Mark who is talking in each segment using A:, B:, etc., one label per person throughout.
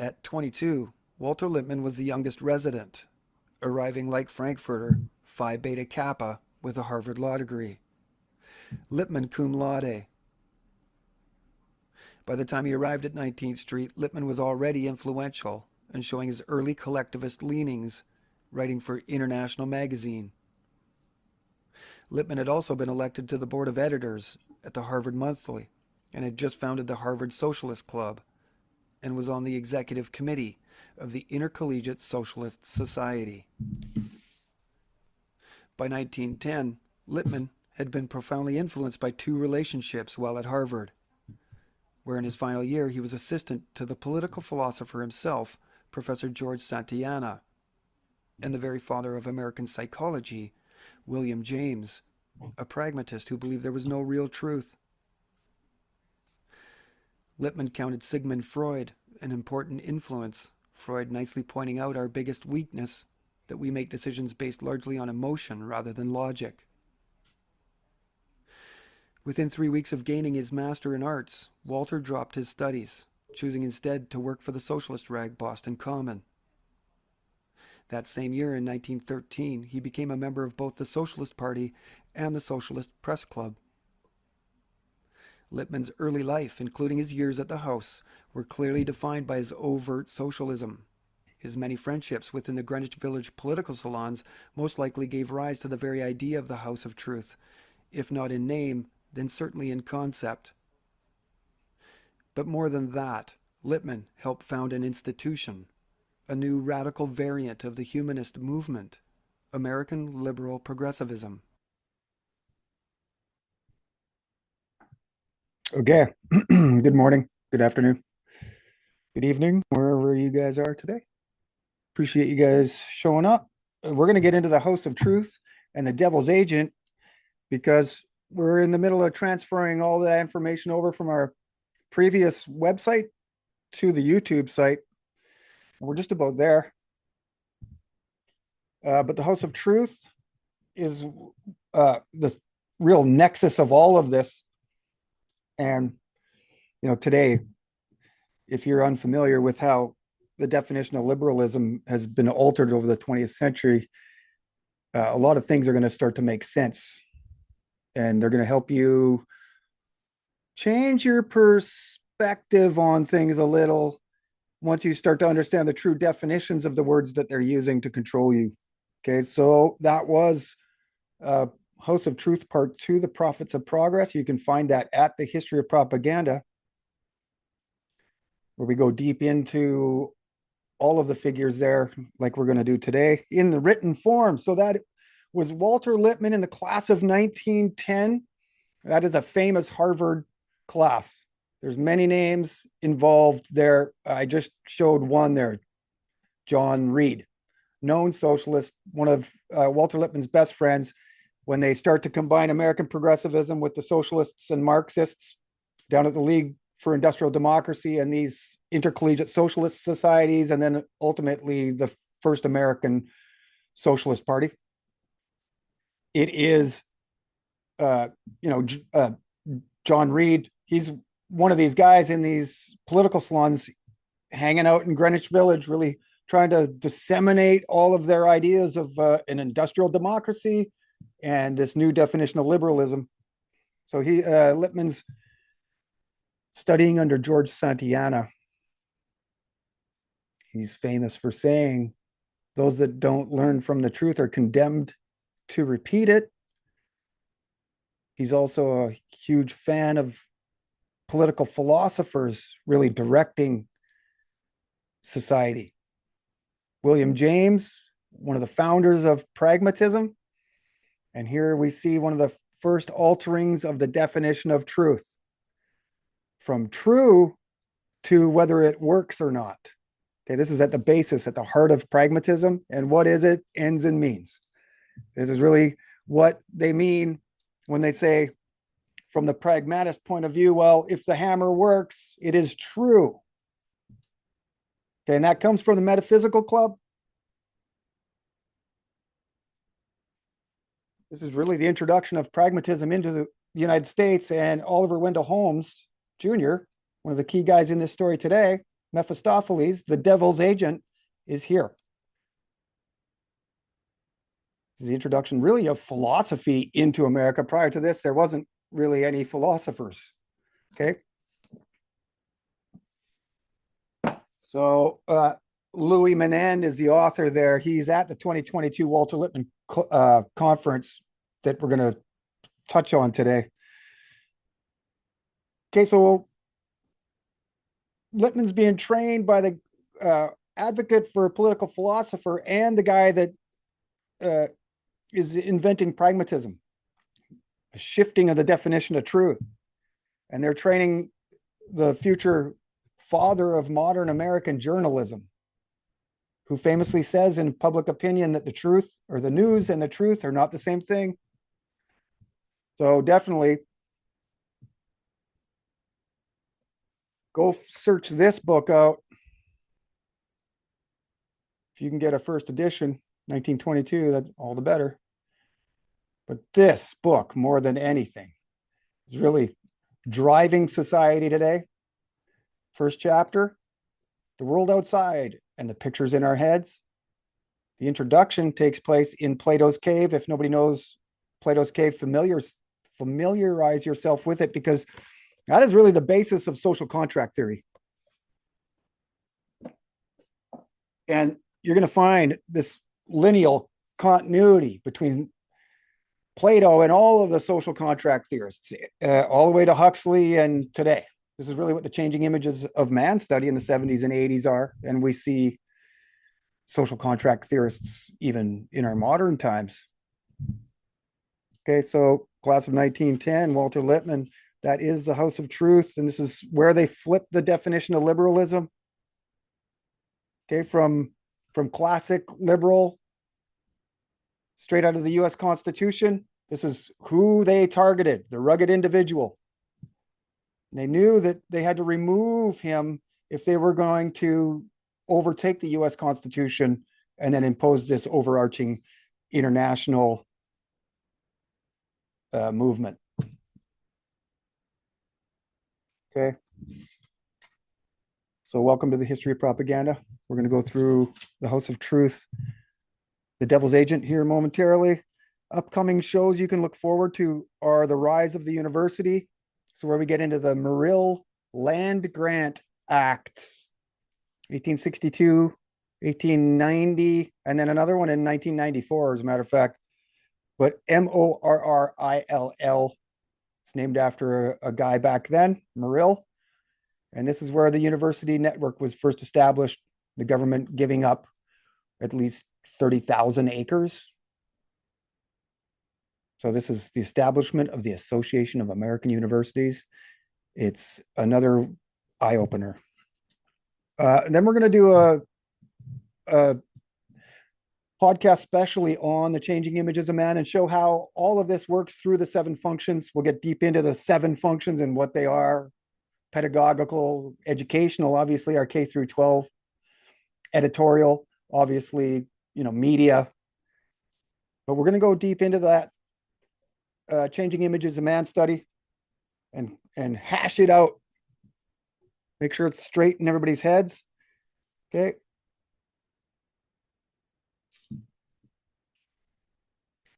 A: At 22, Walter Lippmann was the youngest resident, arriving like Frankfurter, Phi Beta Kappa, with a Harvard Law degree. Lippmann cum laude. By the time he arrived at 19th Street, Lippmann was already influential and showing his early collectivist leanings, writing for International Magazine. Lippmann had also been elected to the board of editors at the Harvard Monthly and had just founded the Harvard Socialist Club and was on the executive committee of the Intercollegiate Socialist Society. By 1910, Lippmann had been profoundly influenced by two relationships while at Harvard, where in his final year he was assistant to the political philosopher himself, Professor George Santayana, and the very father of American psychology, William James, a pragmatist who believed there was no real truth. Lippmann counted Sigmund Freud an important influence, Freud nicely pointing out our biggest weakness, that we make decisions based largely on emotion rather than logic. Within 3 weeks of gaining his master in arts, Walter dropped his studies, choosing instead to work for the socialist rag Boston Common. That same year, in 1913, he became a member of both the Socialist Party and the Socialist Press Club. Lippmann's early life, including his years at the House, were clearly defined by his overt socialism. His many friendships within the Greenwich Village political salons most likely gave rise to the very idea of the House of Truth, if not in name, then certainly in concept. But more than that, Lippmann helped found an institution, a new radical variant of the humanist movement, American liberal progressivism.
B: Okay. Good morning, good afternoon, good evening, wherever you guys are today. Appreciate you guys showing up. We're going to get into the House of Truth and the Devil's Agent because we're in the middle of transferring all that information over from our previous website to the YouTube site. We're just about there. But the House of Truth is the real nexus of all of this. And, today, if you're unfamiliar with how the definition of liberalism has been altered over the 20th century, a lot of things are going to start to make sense. And they're going to help you change your perspective on things a little once you start to understand the true definitions of the words that they're using to control you. Okay, so that was House of Truth Part 2, The Prophets of Progress. You can find that at the History of Propaganda, where we go deep into all of the figures there, like we're going to do today, in the written form. So that was Walter Lippmann in the class of 1910. That is a famous Harvard class. There's many names involved there. I just showed one there, John Reed, known socialist, one of Walter Lippmann's best friends. When they start to combine American progressivism with the socialists and Marxists down at the League for Industrial Democracy and these intercollegiate socialist societies, and then ultimately the first American Socialist Party. It is, John Reed. He's one of these guys in these political salons hanging out in Greenwich Village, really trying to disseminate all of their ideas of an industrial democracy and this new definition of liberalism. So Lippmann's studying under George Santayana. He's famous for saying, those that don't learn from the truth are condemned to repeat it. He's also a huge fan of political philosophers really directing society. William James, one of the founders of pragmatism. And here we see one of the first alterings of the definition of truth, from true to whether it works or not. Okay, this is at the basis, at the heart of pragmatism. And what is it? Ends and means. This is really what they mean when they say, from the pragmatist point of view, well, if the hammer works, it is true. Okay, and that comes from the Metaphysical Club. This is really the introduction of pragmatism into the United States, and Oliver Wendell Holmes Jr., one of the key guys in this story today, Mephistopheles, the devil's agent, is here. This is the introduction really of philosophy into America. Prior to this, there wasn't really any philosophers. Okay. So Louis Menand is the author there. He's at the 2022 Walter Lippmann conference that we're going to touch on today. Okay, so Lippmann's being trained by the advocate for a political philosopher and the guy that is inventing pragmatism, a shifting of the definition of truth. And they're training the future father of modern American journalism, who famously says in public opinion that the truth or the news and the truth are not the same thing. So definitely go search this book out. If you can get a first edition, 1922, that's all the better. But this book, more than anything, is really driving society today. First chapter, the world outside and the pictures in our heads. The introduction takes place in Plato's cave. If nobody knows Plato's cave, familiarize yourself with it, because that is really the basis of social contract theory. And you're going to find this lineal continuity between Plato and all of the social contract theorists, all the way to Huxley and today. This is really what the changing images of man study in the 70s and 80s are. And we see social contract theorists even in our modern times. Okay, so class of 1910, Walter Lippmann, that is the House of Truth. And this is where they flip the definition of liberalism. Okay, from classic liberal, straight out of the US Constitution. This is who they targeted, the rugged individual. And they knew that they had to remove him if they were going to overtake the US Constitution and then impose this overarching international movement. Okay. So welcome to the history of propaganda. We're going to go through the House of Truth, the Devil's Agent here momentarily. Upcoming shows you can look forward to are The Rise of the University. So where we get into the Morrill Land Grant Acts, 1862, 1890, and then another one in 1994, as a matter of fact. But Morrill, it's named after a guy back then, Morrill. And this is where the university network was first established, the government giving up at least 30,000 acres. So this is the establishment of the Association of American Universities. It's another eye-opener. Then we're going to do a podcast specially on the changing images of man and show how all of this works through the 7 functions. We'll get deep into the 7 functions and what they are: pedagogical, educational, obviously our K through 12, editorial, obviously, media. But we're going to go deep into that changing images of man study and hash it out. Make sure it's straight in everybody's heads. Okay.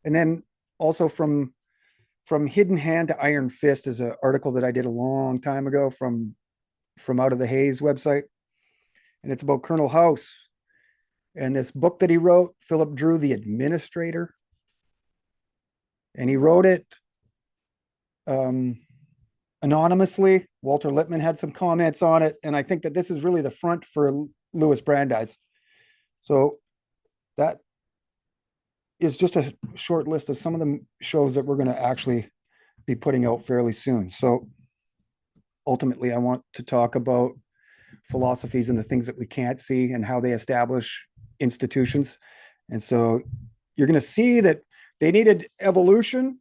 B: And then also from Hidden Hand to Iron Fist is an article that I did a long time ago from Out of the Haze website. And it's about Colonel House and this book that he wrote, Philip Drew, the Administrator. And he wrote it anonymously. Walter Lippmann had some comments on it. And I think that this is really the front for Louis Brandeis. So that is just a short list of some of the shows that we're going to actually be putting out fairly soon. So ultimately, I want to talk about philosophies and the things that we can't see and how they establish institutions. And so you're going to see that they needed evolution,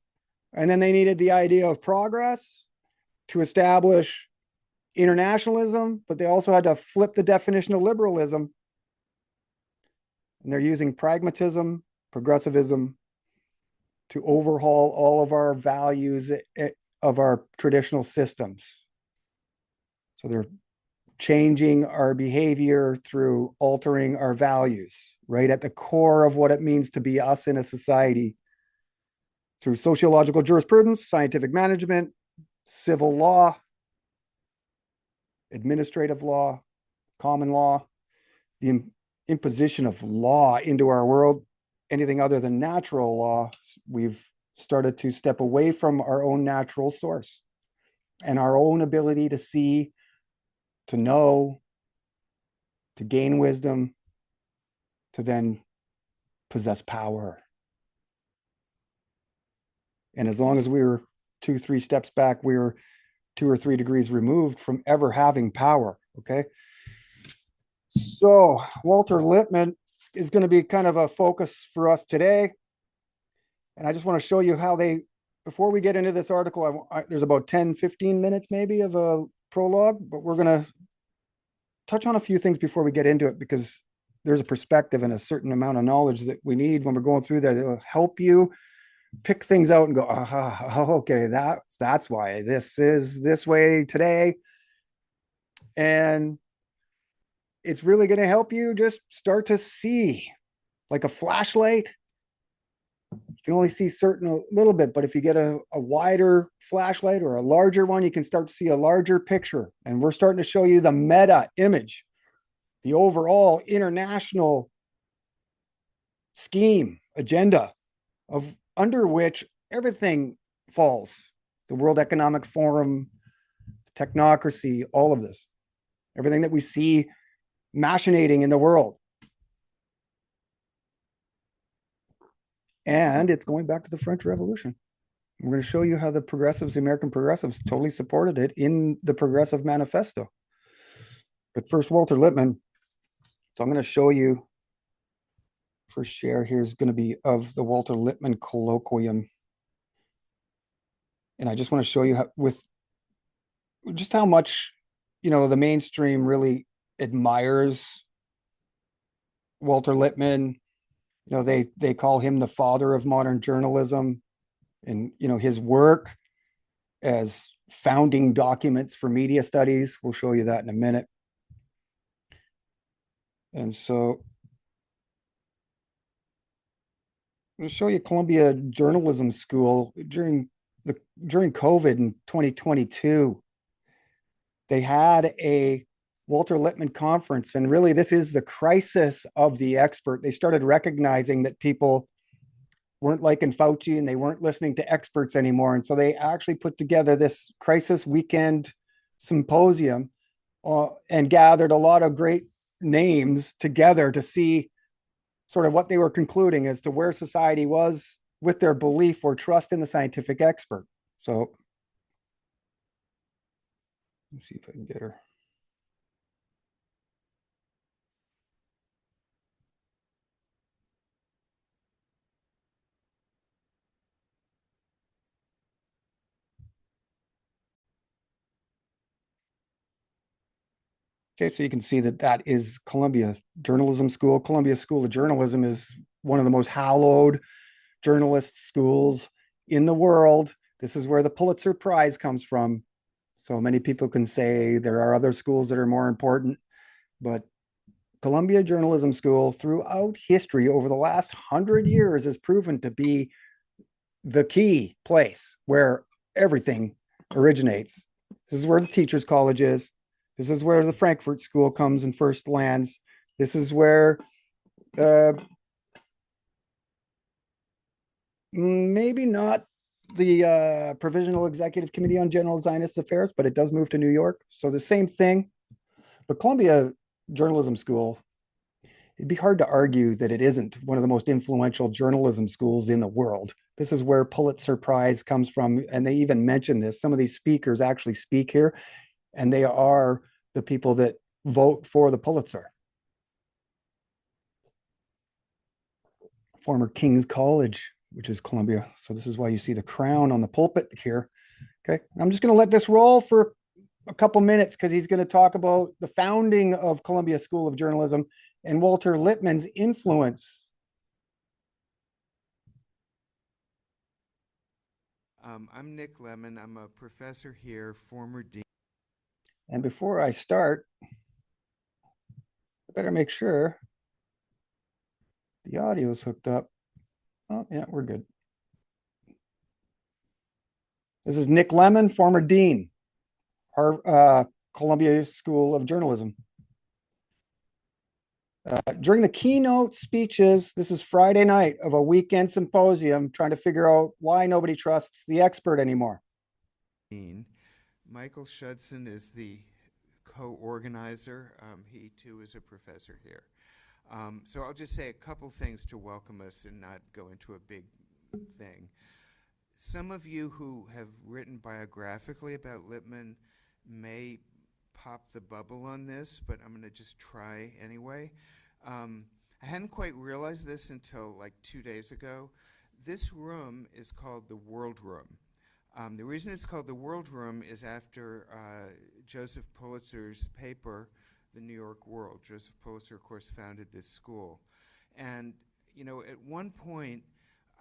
B: and then they needed the idea of progress to establish internationalism, but they also had to flip the definition of liberalism. And they're using pragmatism, progressivism to overhaul all of our values of our traditional systems. So they're changing our behavior through altering our values, right? At the core of what it means to be us in a society through sociological jurisprudence, scientific management, civil law, administrative law, common law, the imposition of law into our world, anything other than natural law, we've started to step away from our own natural source and our own ability to see, to know, to gain wisdom, to then possess power. And as long as we were 2-3 steps back, we were 2 or 3 degrees removed from ever having power. Okay. So Walter Lippmann is going to be kind of a focus for us today. And I just want to show you how they, before we get into this article, there's about 10-15 minutes maybe of a prologue, but we're going to touch on a few things before we get into it, because there's a perspective and a certain amount of knowledge that we need when we're going through there that will help you pick things out and go, okay, that's why this is this way today. And it's really going to help you just start to see, like a flashlight. You can only see a little bit, but if you get a wider flashlight or a larger one, you can start to see a larger picture. And we're starting to show you the meta image, the overall international scheme, agenda of under which everything falls. The World Economic Forum, technocracy, all of this, everything that we see machinating in the world. And it's going back to the French Revolution. We're going to show you how the progressives, the American progressives, totally supported it in the Progressive Manifesto. But first, Walter Lippmann. So I'm going to show you, first share here is going to be of the Walter Lippmann colloquium. And I just want to show you how, with just how much, the mainstream really admires Walter Lippmann. They call him the father of modern journalism, and his work as founding documents for media studies. We'll show you that in a minute. And so I'm going to show you Columbia Journalism School during COVID in 2022. They had a Walter Lippmann conference, and really this is the crisis of the expert. They started recognizing that people weren't liking Fauci and they weren't listening to experts anymore. And so they actually put together this crisis weekend symposium and gathered a lot of great names together to see sort of what they were concluding as to where society was with their belief or trust in the scientific expert. So let's see if I can get her. Okay, so you can see that is Columbia Journalism School. Columbia School of Journalism is one of the most hallowed journalist schools in the world. This is where the Pulitzer Prize comes from. So many people can say there are other schools that are more important, but Columbia Journalism School throughout history over the last 100 years has proven to be the key place where everything originates. This is where the Teachers College is. This is where the Frankfurt School comes and first lands. This is where maybe not the Provisional Executive Committee on General Zionist Affairs, but it does move to New York. So the same thing. But Columbia Journalism School, it'd be hard to argue that it isn't one of the most influential journalism schools in the world. This is where Pulitzer Prize comes from. And they even mention this. Some of these speakers actually speak here, and they are the people that vote for the Pulitzer. Former King's College, which is Columbia. So this is why you see the crown on the pulpit here. Okay, I'm just going to let this roll for a couple minutes because he's going to talk about the founding of Columbia School of Journalism and Walter Lippmann's influence.
C: I'm Nick Lemon. I'm a professor here, former dean.
B: And before I start, I better make sure the audio is hooked up. Oh, yeah, we're good. This is Nick Lemon, former dean, Columbia School of Journalism. During the keynote speeches, this is Friday night of a weekend symposium, trying to figure out why nobody trusts the expert anymore.
C: Michael Schudson is the co-organizer. He too is a professor here. So I'll just say a couple things to welcome us and not go into a big thing. Some of you who have written biographically about Lippmann may pop the bubble on this, but I'm going to just try anyway. I hadn't quite realized this until like 2 days ago. This room is called the World Room. The reason it's called the World Room is after Joseph Pulitzer's paper, The New York World. Joseph Pulitzer, of course, founded this school. And, you know, at one point,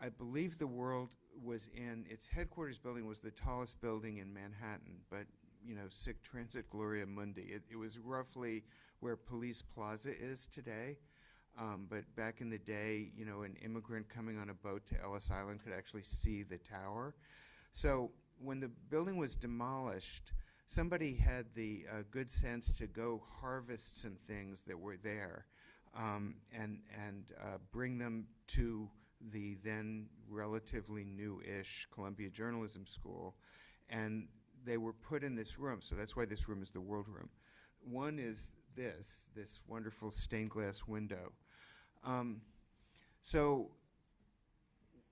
C: I believe the World was in, its headquarters building was the tallest building in Manhattan, but, you know, sic transit gloria mundi. It was roughly where Police Plaza is today. But back in the day, you know, an immigrant coming on a boat to Ellis Island could actually see the tower. So when the building was demolished, somebody had the good sense to go harvest some things that were there and bring them to the then relatively new-ish Columbia Journalism School. And they were put in this room, so that's why this room is the World Room. One is this wonderful stained glass window. So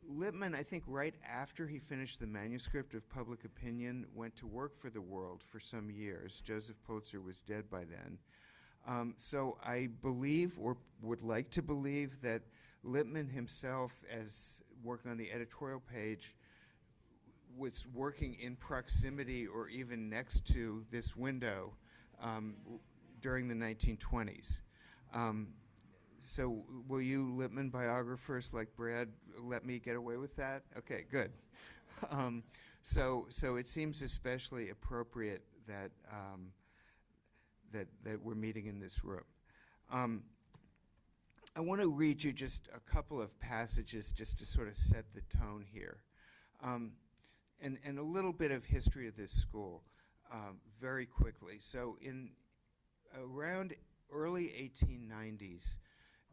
C: Lippmann, I think right after he finished the manuscript of Public Opinion, went to work for the World for some years. Joseph Pulitzer was dead by then. So I believe, or would like to believe, that Lippmann himself, as working on the editorial page, was working in proximity or even next to this window during the 1920s. So will you Lippmann biographers like Brad let me get away with that? Okay, good. So it seems especially appropriate that that we're meeting in this room. I want to read you just a couple of passages just to sort of set the tone here, and a little bit of history of this school very quickly. So in around early 1890s,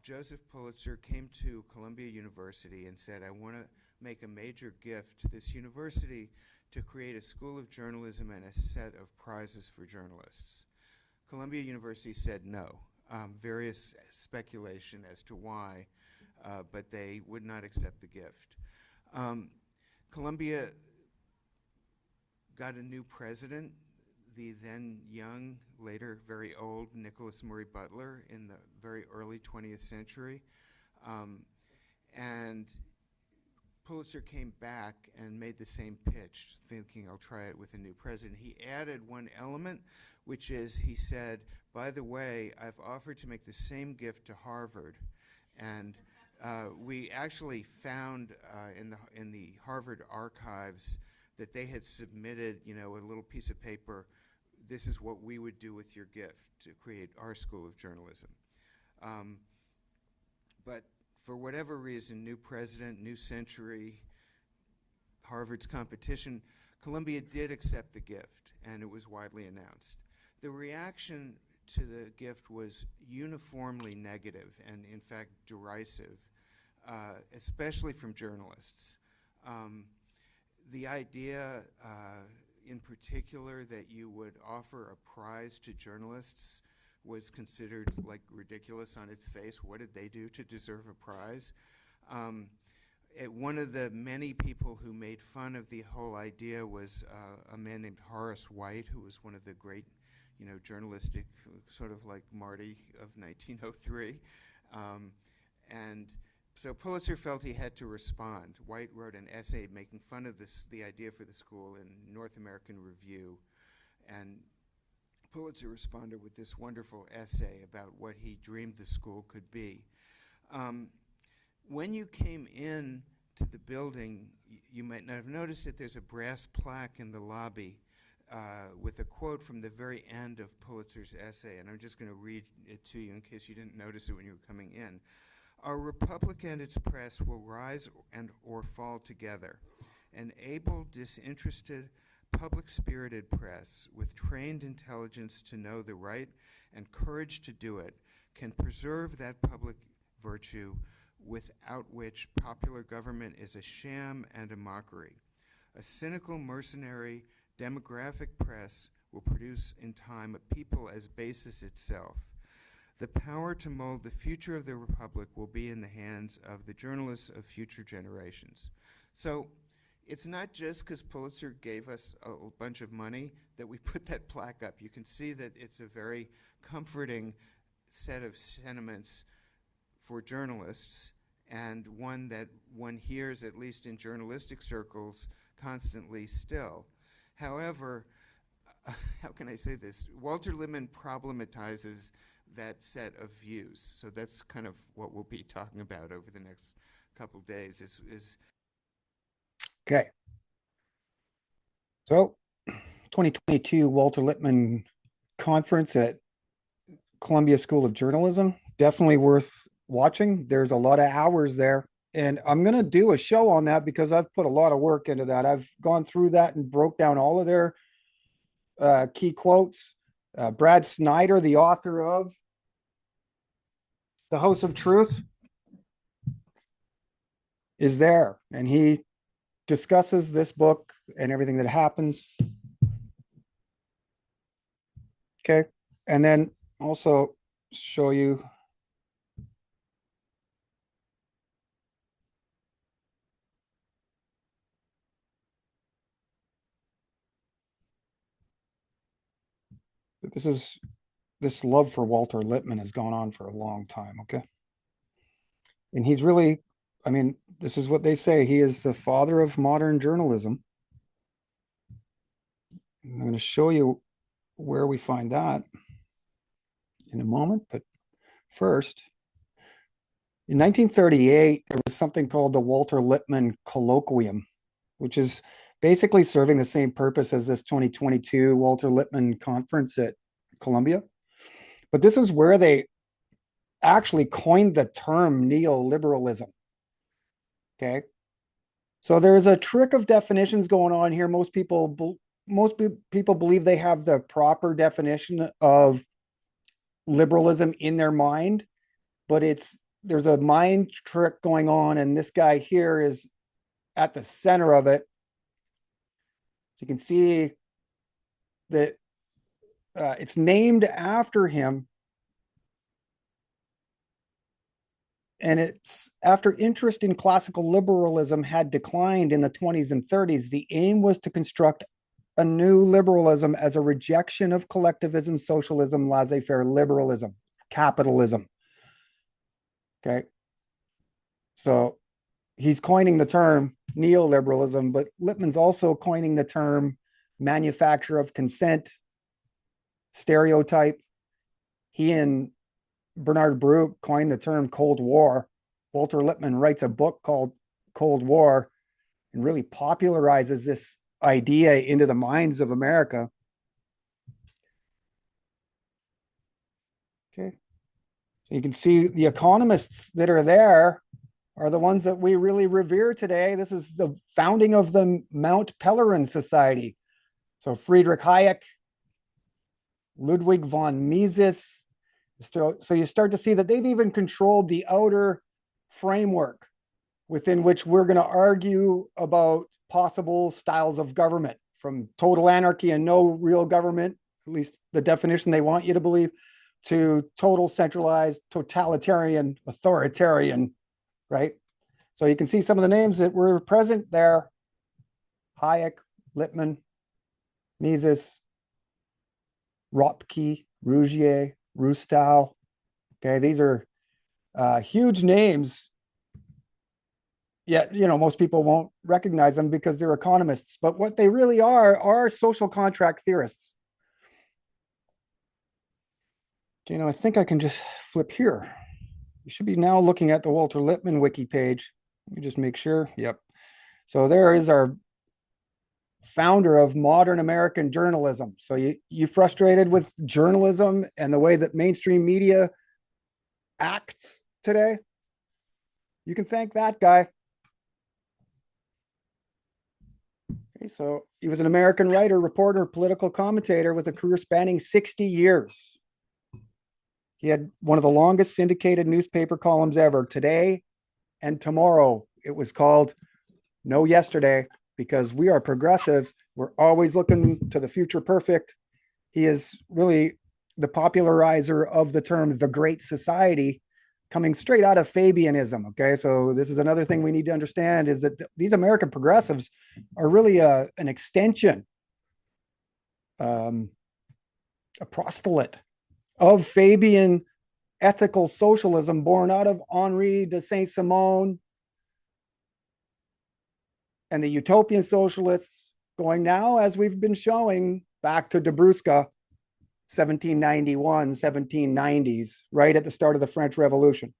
C: Joseph Pulitzer came to Columbia University and said, I want to make a major gift to this university to create a school of journalism and a set of prizes for journalists. Columbia University said no. Various speculation as to why, but they would not accept the gift. Columbia got a new president, the then young, later very old Nicholas Murray Butler in the very early 20th century. And Pulitzer came back and made the same pitch, thinking I'll try it with a new president. He added one element, which is he said, by the way, I've offered to make the same gift to Harvard. And we actually found in the Harvard archives that they had submitted, you know, a little piece of paper. This is what we would do with your gift to create our school of journalism. But for whatever reason, new president, new century, Harvard's competition, Columbia did accept the gift, and it was widely announced. The reaction to the gift was uniformly negative and, in fact, derisive, especially from journalists. The idea, in particular, that you would offer a prize to journalists was considered like ridiculous on its face. What did they do to deserve a prize? One of the many people who made fun of the whole idea was a man named Horace White, who was one of the great, you know, journalistic, sort of like Marty of 1903. And so Pulitzer felt he had to respond. White wrote an essay making fun of the idea for the school in North American Review. And Pulitzer responded with this wonderful essay about what he dreamed the school could be. When you came in to the building, you might not have noticed that there's a brass plaque in the lobby with a quote from the very end of Pulitzer's essay, and I'm just going to read it to you in case you didn't notice it when you were coming in. Our republic and its press will rise and or fall together. An able, disinterested, public-spirited press with trained intelligence to know the right and courage to do it can preserve that public virtue without which popular government is a sham and a mockery. A cynical, mercenary, demographic press will produce in time a people as basis itself. The power to mold the future of the republic will be in the hands of the journalists of future generations. So it's not just because Pulitzer gave us a bunch of money that we put that plaque up. You can see that it's a very comforting set of sentiments for journalists, and one that one hears, at least in journalistic circles, constantly still. However, how can I say this? Walter Lippmann problematizes that set of views. So that's kind of what we'll be talking about over the next couple days is
B: Okay. So 2022 Walter Lippmann conference at Columbia School of Journalism, definitely worth watching. There's a lot of hours there. And I'm going to do a show on that because I've put a lot of work into that. I've gone through that and broke down all of their key quotes. Brad Snyder, the author of The House of Truth, is there. And he discusses this book and everything that happens. Okay. And then also show you this love for Walter Lippmann has gone on for a long time. Okay. And he's really, I mean, this is what they say. He is the father of modern journalism. I'm going to show you where we find that in a moment. But first, in 1938, there was something called the Walter Lippmann Colloquium, which is basically serving the same purpose as this 2022 Walter Lippmann conference at Columbia. But this is where they actually coined the term neoliberalism. Okay. So there's a trick of definitions going on here. Most people believe they have the proper definition of liberalism in their mind, but there's a mind trick going on, and this guy here is at the center of it. So you can see that it's named after him. And it's after interest in classical liberalism had declined in the 20s and 30s, the aim was to construct a new liberalism as a rejection of collectivism, socialism, laissez-faire liberalism, capitalism. Okay. So he's coining the term neoliberalism, but Lippmann's also coining the term manufacture of consent, stereotype. He and Bernard Baruch coined the term Cold War. Walter Lippmann writes a book called Cold War and really popularizes this idea into the minds of America. Okay. So you can see the economists that are there are the ones that we really revere today. This is the founding of the Mount Pelerin Society. So Friedrich Hayek, Ludwig von Mises. So you start to see that they've even controlled the outer framework within which we're going to argue about possible styles of government, from total anarchy and no real government, at least the definition they want you to believe, to total centralized, totalitarian, authoritarian, right? So you can see some of the names that were present there: Hayek, Lippmann, Mises, Ropke, Rougier, Rousseau. Okay, these are huge names. Yet, most people won't recognize them because they're economists. But what they really are social contract theorists. Okay, I think I can just flip here. You should be now looking at the Walter Lippmann wiki page. Let me just make sure. Yep. So there is our founder of modern American journalism. So you frustrated with journalism and the way that mainstream media acts today? You can thank that guy. Okay, so he was an American writer, reporter, political commentator with a career spanning 60 years. He had one of the longest syndicated newspaper columns ever, Today and Tomorrow. It was called No Yesterday, because we are progressive. We're always looking to the future perfect. He is really the popularizer of the term the Great Society, coming straight out of Fabianism. Okay, so this is another thing we need to understand, is that these American progressives are really an extension, a prostolate of Fabian ethical socialism born out of Henri de Saint-Simon and the utopian socialists, going now, as we've been showing, back to De Brusca, 1791, 1790s, right at the start of the French Revolution.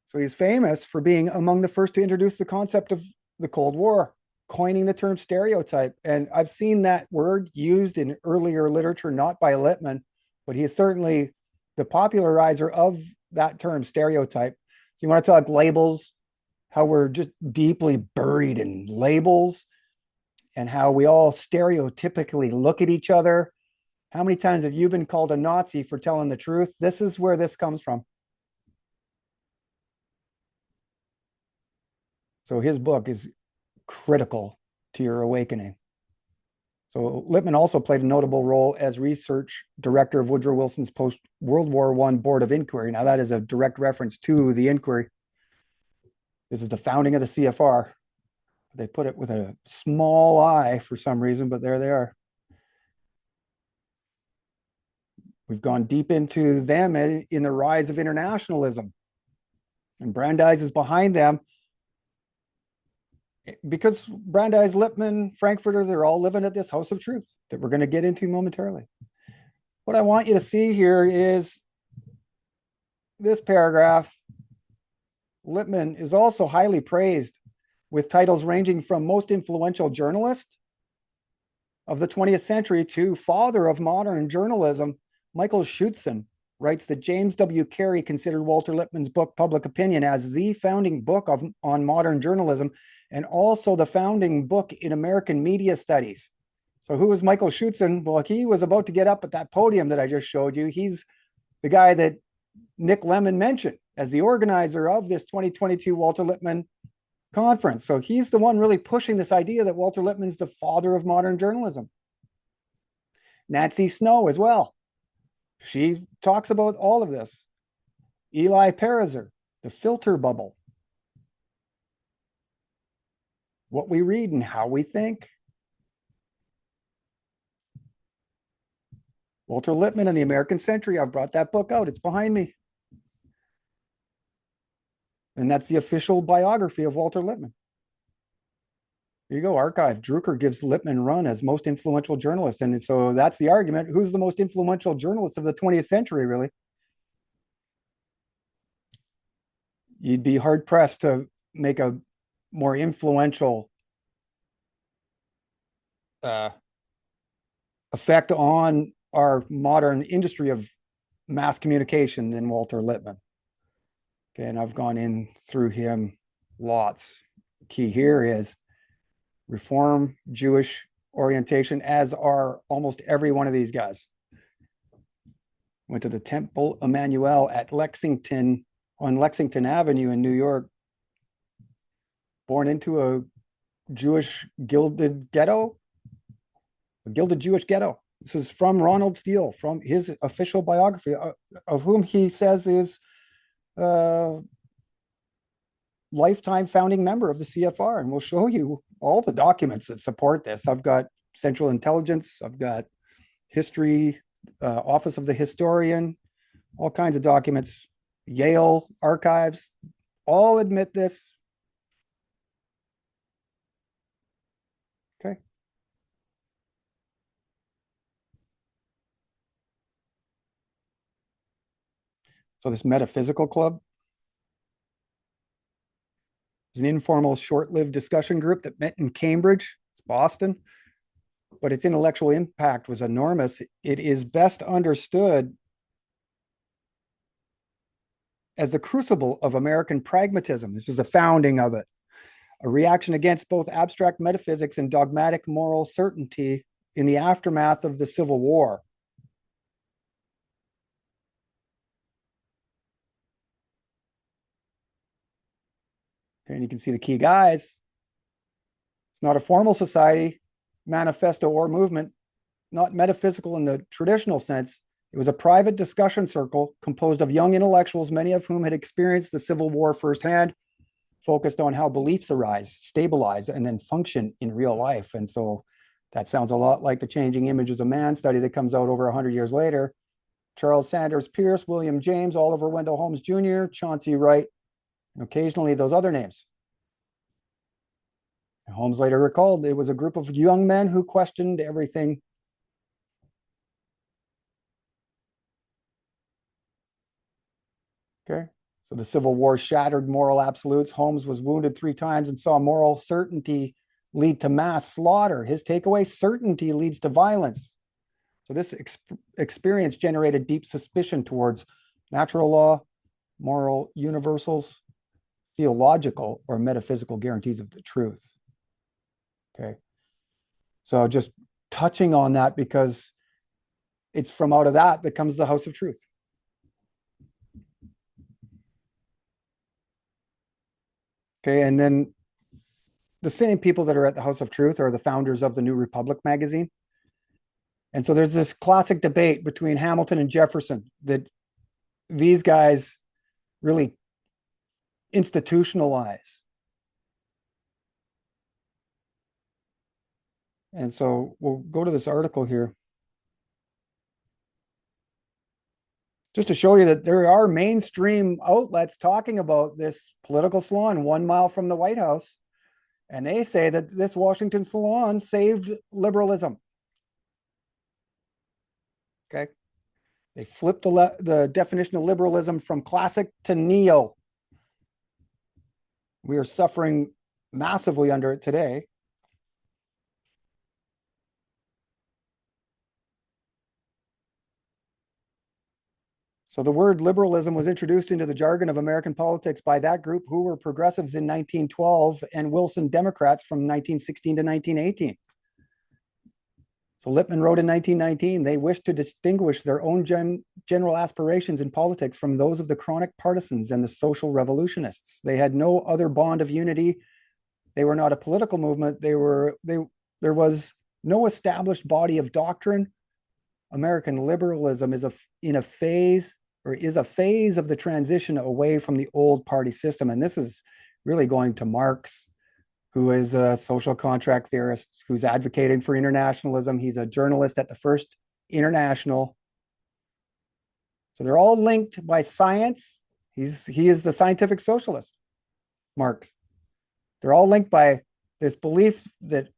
B: So he's famous for being among the first to introduce the concept of the Cold War, coining the term stereotype. And I've seen that word used in earlier literature, not by Lippmann, but he is certainly the popularizer of that term, stereotype. So you want to talk labels, how we're just deeply buried in labels, and how we all stereotypically look at each other. How many times have you been called a Nazi for telling the truth? This is where this comes from. So his book is critical to your awakening. So Lippmann also played a notable role as research director of Woodrow Wilson's post-World War I Board of Inquiry. Now that is a direct reference to the inquiry. This is the founding of the CFR. They put it with a small I for some reason, but there they are. We've gone deep into them in the rise of internationalism. And Brandeis is behind them, because Brandeis, Lippmann, Frankfurter, they're all living at this house of truth that we're going to get into momentarily. What I want you to see here is this paragraph. Lippmann is also highly praised, with titles ranging from most influential journalist of the 20th century to father of modern journalism. Michael Schutzen writes that James W. Carey considered Walter Lippmann's book Public Opinion as the founding book on modern journalism, and also the founding book in American media studies. So who was Michael Schutzen? Well, he was about to get up at that podium that I just showed you. He's the guy that Nick Lemon mentioned as the organizer of this 2022 Walter Lippmann conference. So he's the one really pushing this idea that Walter Lippmann's the father of modern journalism. Nancy Snow as well. She talks about all of this. Eli Pariser, the filter bubble. What we read and how we think. Walter Lippmann and the American Century. I've brought that book out. It's behind me. And that's the official biography of Walter Lippmann. Here you go, archive. Drucker gives Lippmann run as most influential journalist. And so that's the argument. Who's the most influential journalist of the 20th century, really? You'd be hard pressed to make a more influential effect on our modern industry of mass communication than Walter Lippmann. Okay, and I've gone in through him lots. The key here is Reform, Jewish orientation, as are almost every one of these guys. Went to the Temple Emmanuel at Lexington, on Lexington Avenue in New York. Born into a Jewish gilded ghetto, a gilded Jewish ghetto. This is from Ronald Steele, from his official biography, of whom he says is lifetime founding member of the CFR. And we'll show you all the documents that support this. I've got Central Intelligence, I've got history, Office of the Historian, all kinds of documents, Yale archives, all admit this. Okay. So this metaphysical club, was an informal, short-lived discussion group that met in Cambridge, it's Boston, but its intellectual impact was enormous. It is best understood as the crucible of American pragmatism. This is the founding of it, a reaction against both abstract metaphysics and dogmatic moral certainty in the aftermath of the Civil War. And you can see the key guys. It's not a formal society, manifesto, or movement, not metaphysical in the traditional sense. It was a private discussion circle composed of young intellectuals, many of whom had experienced the Civil War firsthand, focused on how beliefs arise, stabilize, and then function in real life. And so that sounds a lot like the Changing Images of Man study that comes out over 100 years later. Charles Sanders Peirce, William James, Oliver Wendell Holmes Jr., Chauncey Wright, and occasionally those other names. Holmes later recalled it was a group of young men who questioned everything. Okay, so the Civil War shattered moral absolutes. Holmes was wounded 3 times and saw moral certainty lead to mass slaughter. His takeaway: certainty leads to violence. So this experience generated deep suspicion towards natural law, moral universals, theological or metaphysical guarantees of the truth. Okay, so just touching on that because it's from out of that comes the House of Truth. Okay, and then the same people that are at the House of Truth are the founders of the New Republic magazine. And so there's this classic debate between Hamilton and Jefferson that these guys really institutionalize. And so we'll go to this article here just to show you that there are mainstream outlets talking about this political salon 1 mile from the White House. And they say that this Washington salon saved liberalism. Okay. They flipped the definition of liberalism from classic to neo. We are suffering massively under it today. So the word liberalism was introduced into the jargon of American politics by that group who were progressives in 1912 and Wilson Democrats from 1916 to 1918. So Lippmann wrote in 1919, they wished to distinguish their own general aspirations in politics from those of the chronic partisans and the social revolutionists. They had no other bond of unity. They were not a political movement. There was no established body of doctrine. American liberalism is a phase of the transition away from the old party system. And this is really going to Marx, who is a social contract theorist, who's advocating for internationalism. He's a journalist at the First International. So they're all linked by science. He is the scientific socialist, Marx. They're all linked by this belief that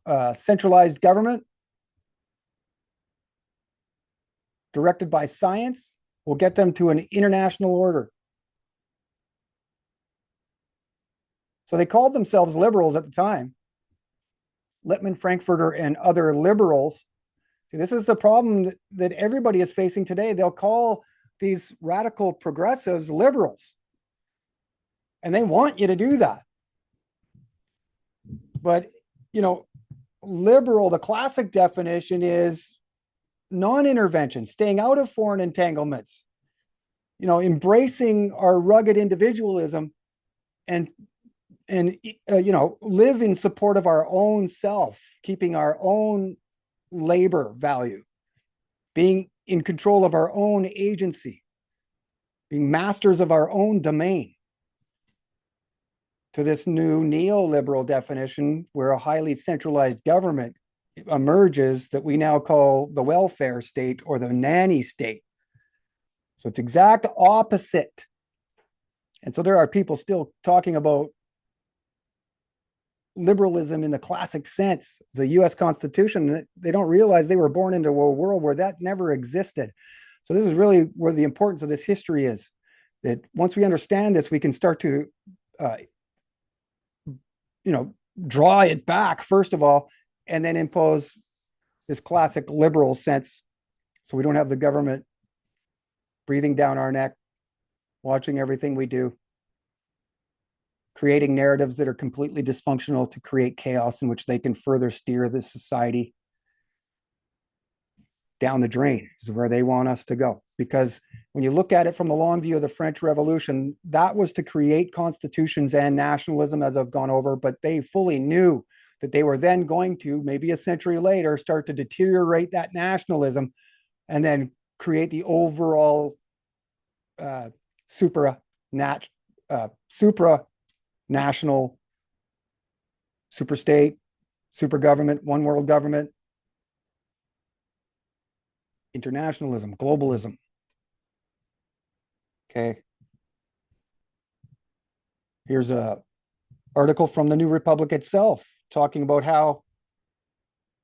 B: a centralized government directed by science will get them to an international order. So they called themselves liberals at the time. Lippmann, Frankfurter, and other liberals. See, this is the problem that everybody is facing today. They'll call these radical progressives liberals. And they want you to do that. But, liberal, the classic definition is non-intervention, staying out of foreign entanglements, embracing our rugged individualism and live in support of our own self, keeping our own labor value, being in control of our own agency, being masters of our own domain. To this new neoliberal definition, where a highly centralized government emerges that we now call the welfare state or the nanny state. So it's exact opposite. And so there are people still talking about liberalism in the classic sense, the US Constitution. They don't realize they were born into a world where that never existed. So this is really where the importance of this history is, that once we understand this, we can start to draw it back, first of all, and then impose this classic liberal sense. So we don't have the government breathing down our neck, watching everything we do, creating narratives that are completely dysfunctional to create chaos in which they can further steer the society down the drain is where they want us to go. Because when you look at it from the long view of the French Revolution, that was to create constitutions and nationalism, as I've gone over, but they fully knew that they were then going to, maybe a century later, start to deteriorate that nationalism and then create the overall supranational, super state, super government, one world government, internationalism, globalism. Okay. Here's a article from the New Republic itself talking about how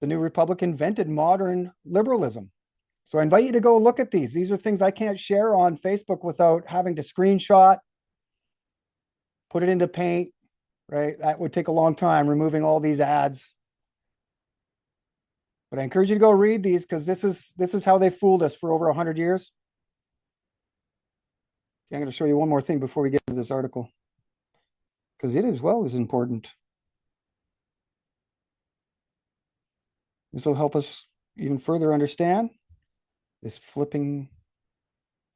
B: the New Republic invented modern liberalism. So I invite you to go look at these. These are things I can't share on Facebook without having to screenshot, put it into Paint, right? That would take a long time, removing all these ads. But I encourage you to go read these because this is how they fooled us for over 100 years. Okay, I'm going to show you one more thing before we get to this article, because it as well is important. This will help us even further understand this flipping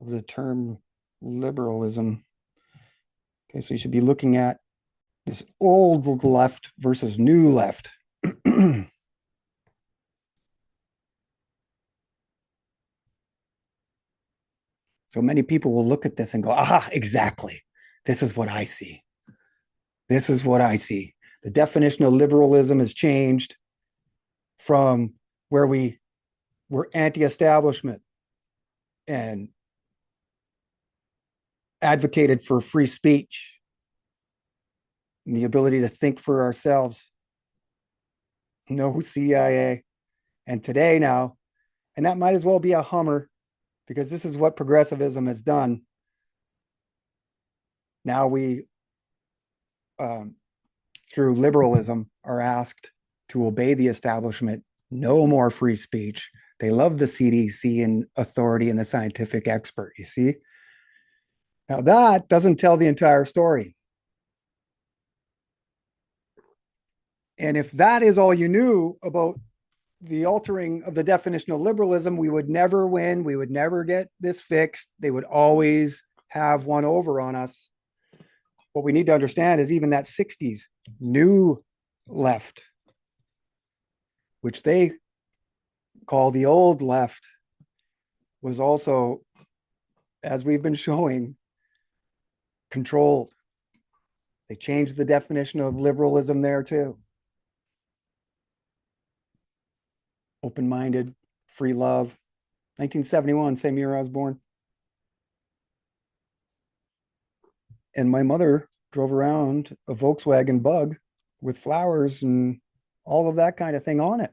B: of the term liberalism. Okay, so you should be looking at this old left versus new left. So many people will look at this and go, aha, exactly. This is what I see. This is what I see. The definition of liberalism has changed from where we were anti-establishment and advocated for free speech and the ability to think for ourselves. No CIA. And today now, and that might as well be a Hummer, because this is what progressivism has done. Now we, through liberalism, are asked to obey the establishment. No more free speech. They love the CDC and authority and the scientific expert, you see? Now that doesn't tell the entire story. And if that is all you knew about the altering of the definition of liberalism, we would never win. We would never get this fixed. They would always have one over on us. What we need to understand is even that 60s new left, which they call the old left, was also, as we've been showing, controlled. They changed the definition of liberalism there too. Open-minded, free love. 1971, same year I was born. And my mother drove around a Volkswagen Bug with flowers and all of that kind of thing on it.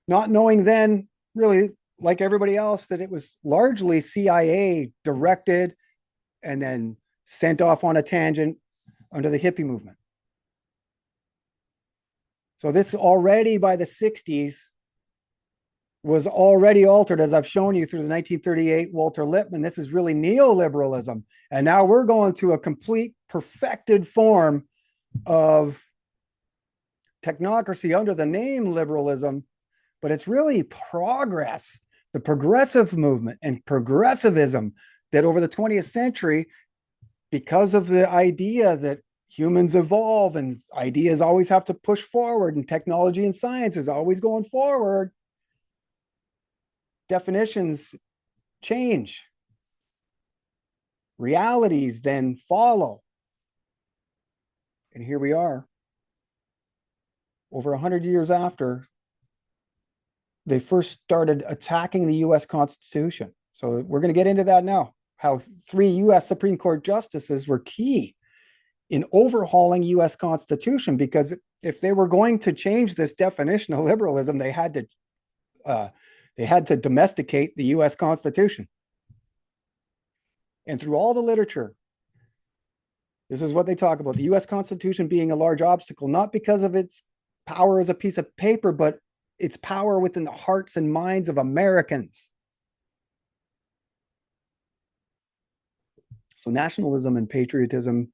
B: Not knowing then, really, like everybody else, that it was largely CIA directed and then sent off on a tangent under the hippie movement. So this already by the 60s was already altered, as I've shown you through the 1938 Walter Lippmann. This is really neoliberalism. And now we're going to a complete perfected form of technocracy under the name liberalism, but it's really progress, the progressive movement and progressivism that over the 20th century, because of the idea that humans evolve and ideas always have to push forward and technology and science is always going forward, definitions change. Realities then follow. And here we are, over 100 years after they first started attacking the US Constitution. So we're going to get into that now, how 3 US Supreme Court justices were key in overhauling US Constitution, because if they were going to change this definition of liberalism, they had to domesticate the US Constitution. And through all the literature This is what they talk about. The US Constitution being a large obstacle, not because of its power as a piece of paper, but its power within the hearts and minds of Americans. So nationalism and patriotism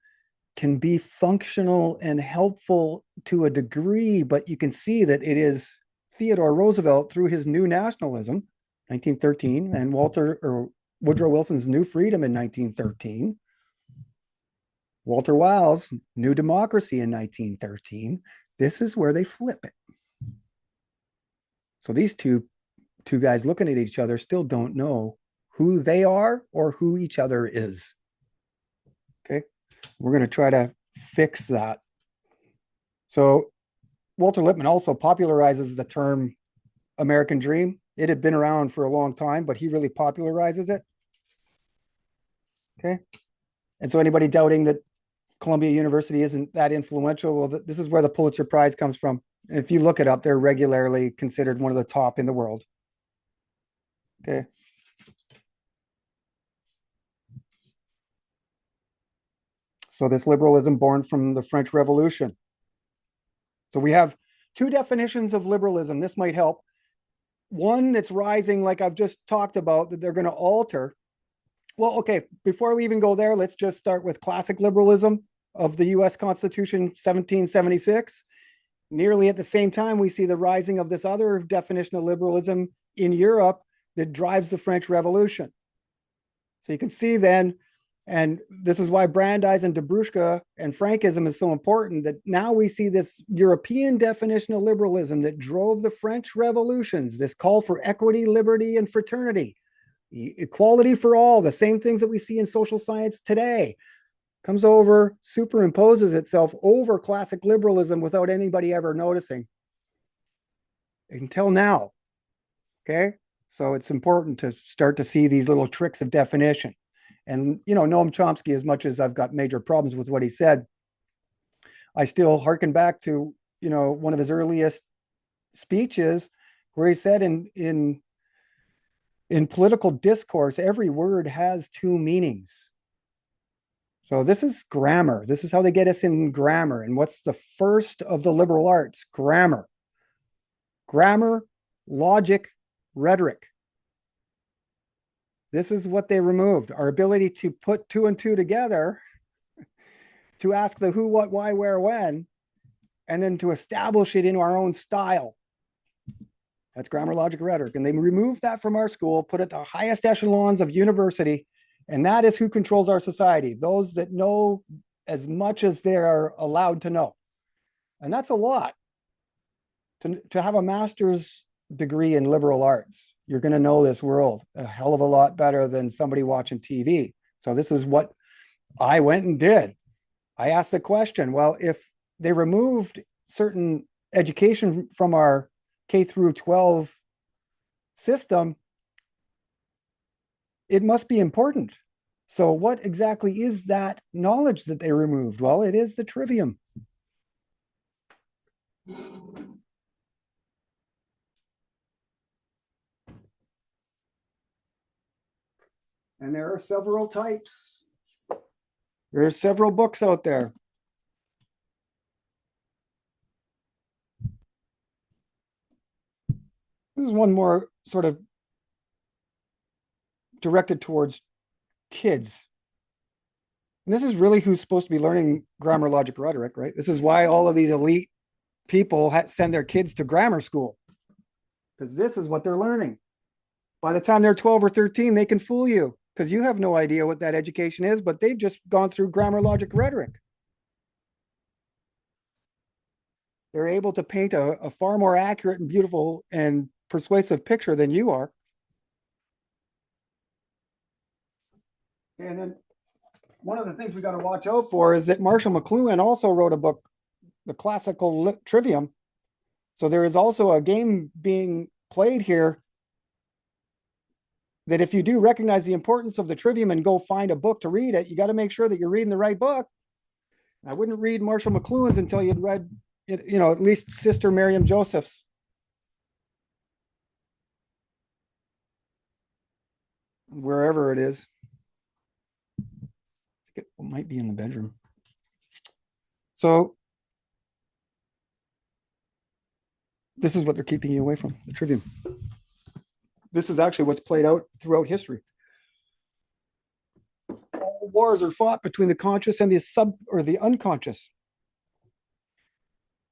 B: can be functional and helpful to a degree, but you can see that it is Theodore Roosevelt through his New Nationalism, 1913, and Woodrow Wilson's New Freedom in 1913, Walter Wild's New Democracy in 1913. This is where they flip it. So these two guys looking at each other still don't know who they are or who each other is. Okay, we're going to try to fix that. So Walter Lippmann also popularizes the term American dream. It had been around for a long time, but he really popularizes it. Okay. And so anybody doubting that Columbia University isn't that influential, well, this is where the Pulitzer Prize comes from. And if you look it up, they're regularly considered one of the top in the world. Okay. So this liberalism born from the French Revolution. So we have two definitions of liberalism. This might help. One that's rising, like I've just talked about, that they're going to alter. Well, okay, before we even go there, let's just start with classic liberalism of the US Constitution, 1776. Nearly at the same time, we see the rising of this other definition of liberalism in Europe that drives the French Revolution. So you can see then, and this is why Brandeis and Dobruschka and Frankism is so important, that now we see this European definition of liberalism that drove the French revolutions, this call for equity, liberty, and fraternity, equality for all, the same things that we see in social science today, comes over, superimposes itself over classic liberalism without anybody ever noticing until now. Okay, so it's important to start to see these little tricks of definition. And, you know, Noam Chomsky, as much as I've got major problems with what he said, I still hearken back to, you know, one of his earliest speeches where he said in political discourse, every word has two meanings. So this is grammar. This is how they get us in grammar. And what's the first of the liberal arts? Grammar. Grammar, logic, rhetoric. This is what they removed. Our ability to put two and two together, to ask the who, what, why, where, when, and then to establish it in our own style. That's grammar, logic, rhetoric. And they removed that from our school, put it at the highest echelons of university, and that is who controls our society, those that know as much as they are allowed to know. And that's a lot. To have a master's degree in liberal arts, you're going to know this world a hell of a lot better than somebody watching TV. So this is what I went and did. I asked the question, well, if they removed certain education from our K through 12 system, it must be important. So what exactly is that knowledge that they removed? Well, it is the trivium. And there are several types. There are several books out there. This is one more sort of directed towards kids. And this is really who's supposed to be learning grammar, logic, rhetoric, right? This is why all of these elite people send their kids to grammar school, because this is what they're learning. By the time they're 12 or 13, they can fool you because you have no idea what that education is, but they've just gone through grammar, logic, rhetoric. They're able to paint a far more accurate and beautiful and persuasive picture than you are. And then one of the things we got to watch out for is that Marshall McLuhan also wrote a book, The Classical Trivium. So there is also a game being played here that if you do recognize the importance of the trivium and go find a book to read it, you got to make sure that you're reading the right book. I wouldn't read Marshall McLuhan's until you'd read it, you know, at least Sister Miriam Joseph's. Wherever it is. It might be in the bedroom. So this is what they're keeping you away from, the Trivium. This is actually what's played out throughout history. All wars are fought between the conscious and the unconscious.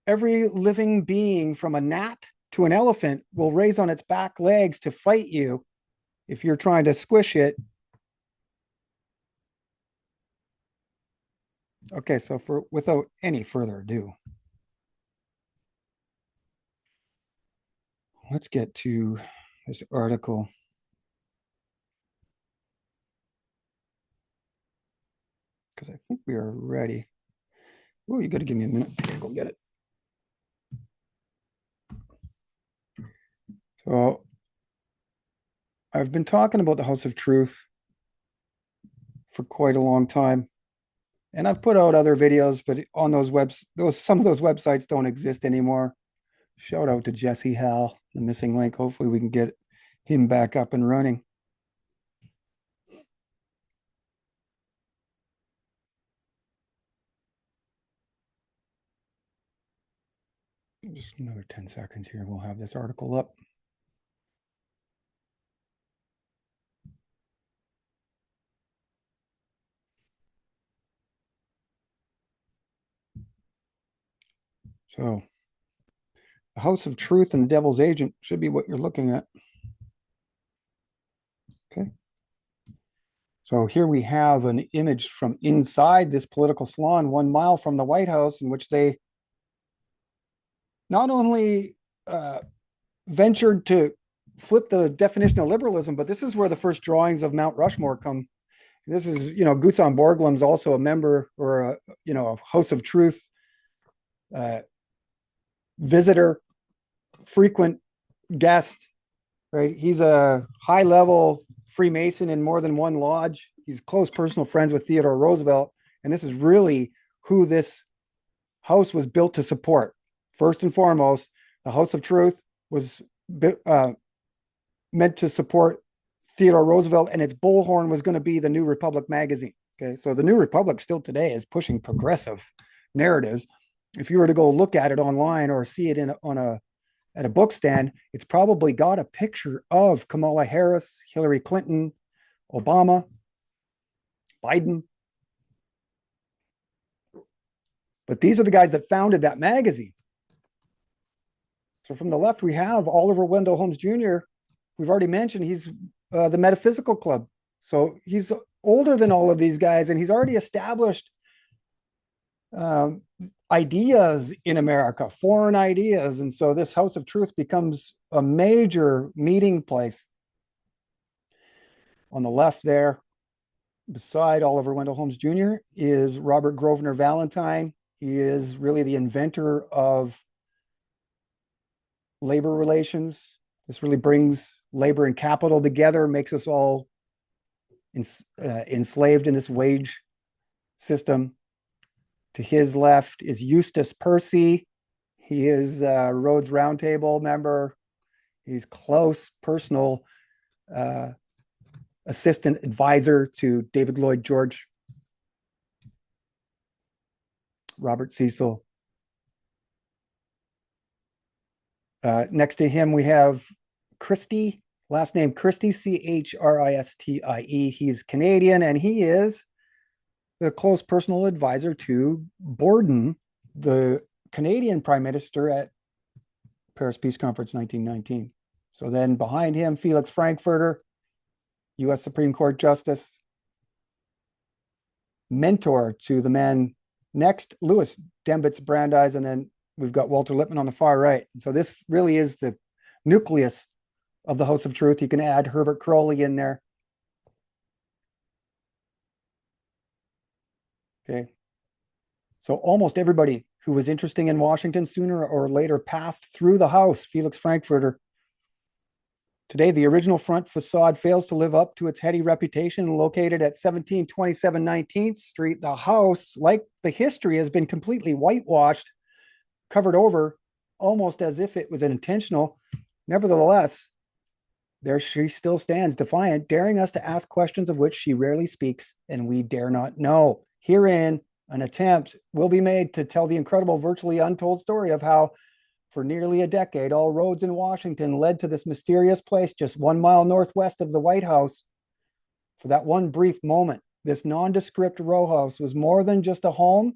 B: Every living being, from a gnat to an elephant, will raise on its back legs to fight you if you're trying to squish it. Okay, so without any further ado, let's get to this article. Because I think we are ready. Oh, you got to give me a minute. I gotta go get it. So I've been talking about the House of Truth for quite a long time. And I've put out other videos, but on some of those websites don't exist anymore. Shout out to Jesse Hall, the missing link. Hopefully we can get him back up and running. Just another 10 seconds here. We'll have this article up. So the House of Truth and the Devil's Agent should be what you're looking at. Okay. So here we have an image from inside this political salon 1 mile from the White House, in which they not only ventured to flip the definition of liberalism, but this is where the first drawings of Mount Rushmore come. This is, Gutzon Borglum's also a member, or a House of Truth visitor, frequent guest, right? He's a high-level Freemason in more than one lodge. He's close personal friends with Theodore Roosevelt, and this is really who this house was built to support. First and foremost, the House of Truth was meant to support Theodore Roosevelt, and its bullhorn was going to be the New Republic magazine. Okay, so the New Republic still today is pushing progressive narratives. If you were to go look at it online or see it at a book stand, it's probably got a picture of Kamala Harris, Hillary Clinton, Obama, Biden. But these are the guys that founded that magazine. So from the left, we have Oliver Wendell Holmes Jr. We've already mentioned he's the Metaphysical Club. So he's older than all of these guys, and he's already established ideas in America, foreign ideas. And so this House of Truth becomes a major meeting place. On the left there, beside Oliver Wendell Holmes Jr., is Robert Grosvenor Valentine. He is really the inventor of labor relations. This really brings labor and capital together, makes us all enslaved in this wage system. To his left is Eustace Percy. He is a Rhodes Roundtable member. He's close personal assistant advisor to David Lloyd George. Robert Cecil. Next to him, we have Christie, last name Christie, Christie. He's Canadian, and he is the close personal advisor to Borden, the Canadian Prime Minister at Paris Peace Conference 1919. So then behind him, Felix Frankfurter, U.S. Supreme Court Justice, mentor to the man next, Louis Dembitz Brandeis, and then we've got Walter Lippmann on the far right. And so this really is the nucleus of the House of Truth. You can add Herbert Crowley in there. Okay. So almost everybody who was interesting in Washington sooner or later passed through the House. Felix Frankfurter. Today, the original front facade fails to live up to its heady reputation. Located at 1727 19th Street, the house, like the history, has been completely whitewashed, covered over, almost as if it was intentional. Nevertheless, there she still stands, defiant, daring us to ask questions of which she rarely speaks, and we dare not know. Herein An attempt will be made to tell the incredible, virtually untold story of how, for nearly a decade, all roads in Washington led to this mysterious place just 1 mile northwest of the White House. For that one brief moment, this nondescript row house was more than just a home.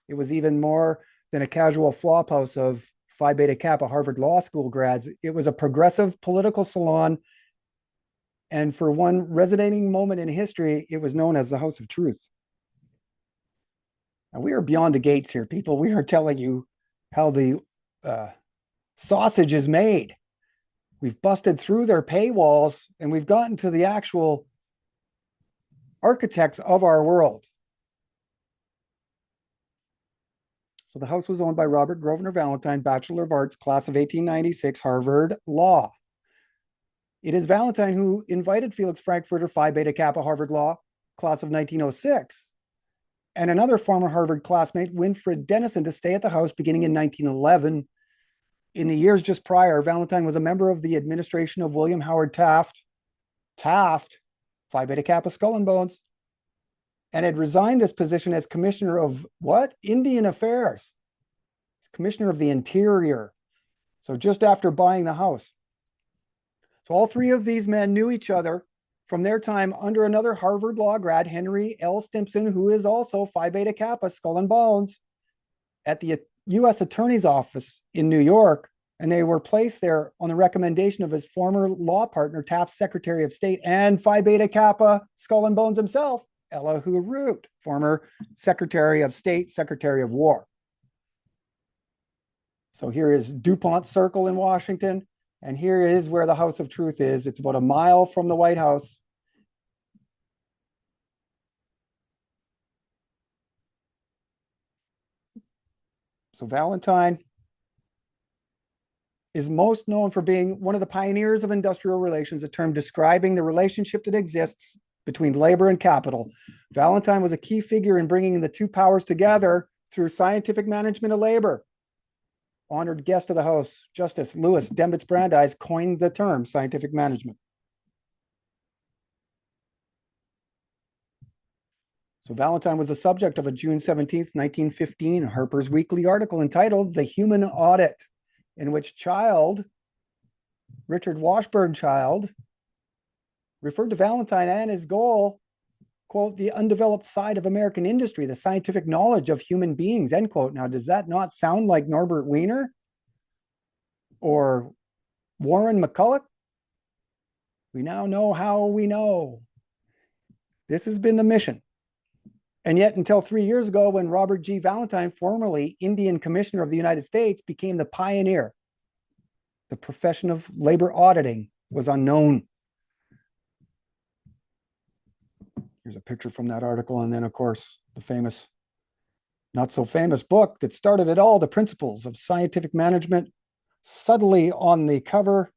B: It was even more than a casual flop house of Phi Beta Kappa Harvard Law School grads. It was a progressive political salon. And for one resonating moment in history, it was known as the House of Truth. Now, we are beyond the gates here, people. We are telling you how the sausage is made. We've busted through their paywalls and we've gotten to the actual architects of our world. So the house was owned by Robert Grosvenor Valentine, Bachelor of Arts, class of 1896, Harvard Law. It is Valentine who invited Felix Frankfurter, Phi Beta Kappa, Harvard Law, class of 1906, and another former Harvard classmate, Winfred Dennison, to stay at the house beginning in 1911. In the years just prior, Valentine was a member of the administration of William Howard Taft, Phi Beta Kappa, Skull and Bones, and had resigned this position as commissioner of what? Indian Affairs. Commissioner of the Interior. So just after buying the house. So all three of these men knew each other from their time under another Harvard Law grad, Henry L. Stimson, who is also Phi Beta Kappa, Skull and Bones, at the U.S. Attorney's Office in New York. And they were placed there on the recommendation of his former law partner, Taft's Secretary of State and Phi Beta Kappa, Skull and Bones himself, Elihu Root, former Secretary of State, Secretary of War. So here is DuPont Circle in Washington. And here is where the House of Truth is. It's about a mile from the White House. So Valentine is most known for being one of the pioneers of industrial relations, a term describing the relationship that exists between labor and capital. Valentine was a key figure in bringing the two powers together through scientific management of labor. Honored guest of the House, Justice Louis Dembitz Brandeis, coined the term scientific management. So Valentine was the subject of a June 17th, 1915 Harper's Weekly article entitled "The Human Audit," in which Richard Washburn Child, referred to Valentine and his goal, quote, "the undeveloped side of American industry, the scientific knowledge of human beings," end quote. Now, does that not sound like Norbert Wiener or Warren McCulloch? We now know how we know. This has been the mission. And yet, until 3 years ago, when Robert G. Valentine, formerly Indian Commissioner of the United States, became the pioneer, the profession of labor auditing was unknown. Here's a picture from that article. And then, of course, the famous, not so famous book that started it all, The Principles of Scientific Management. Subtly on the cover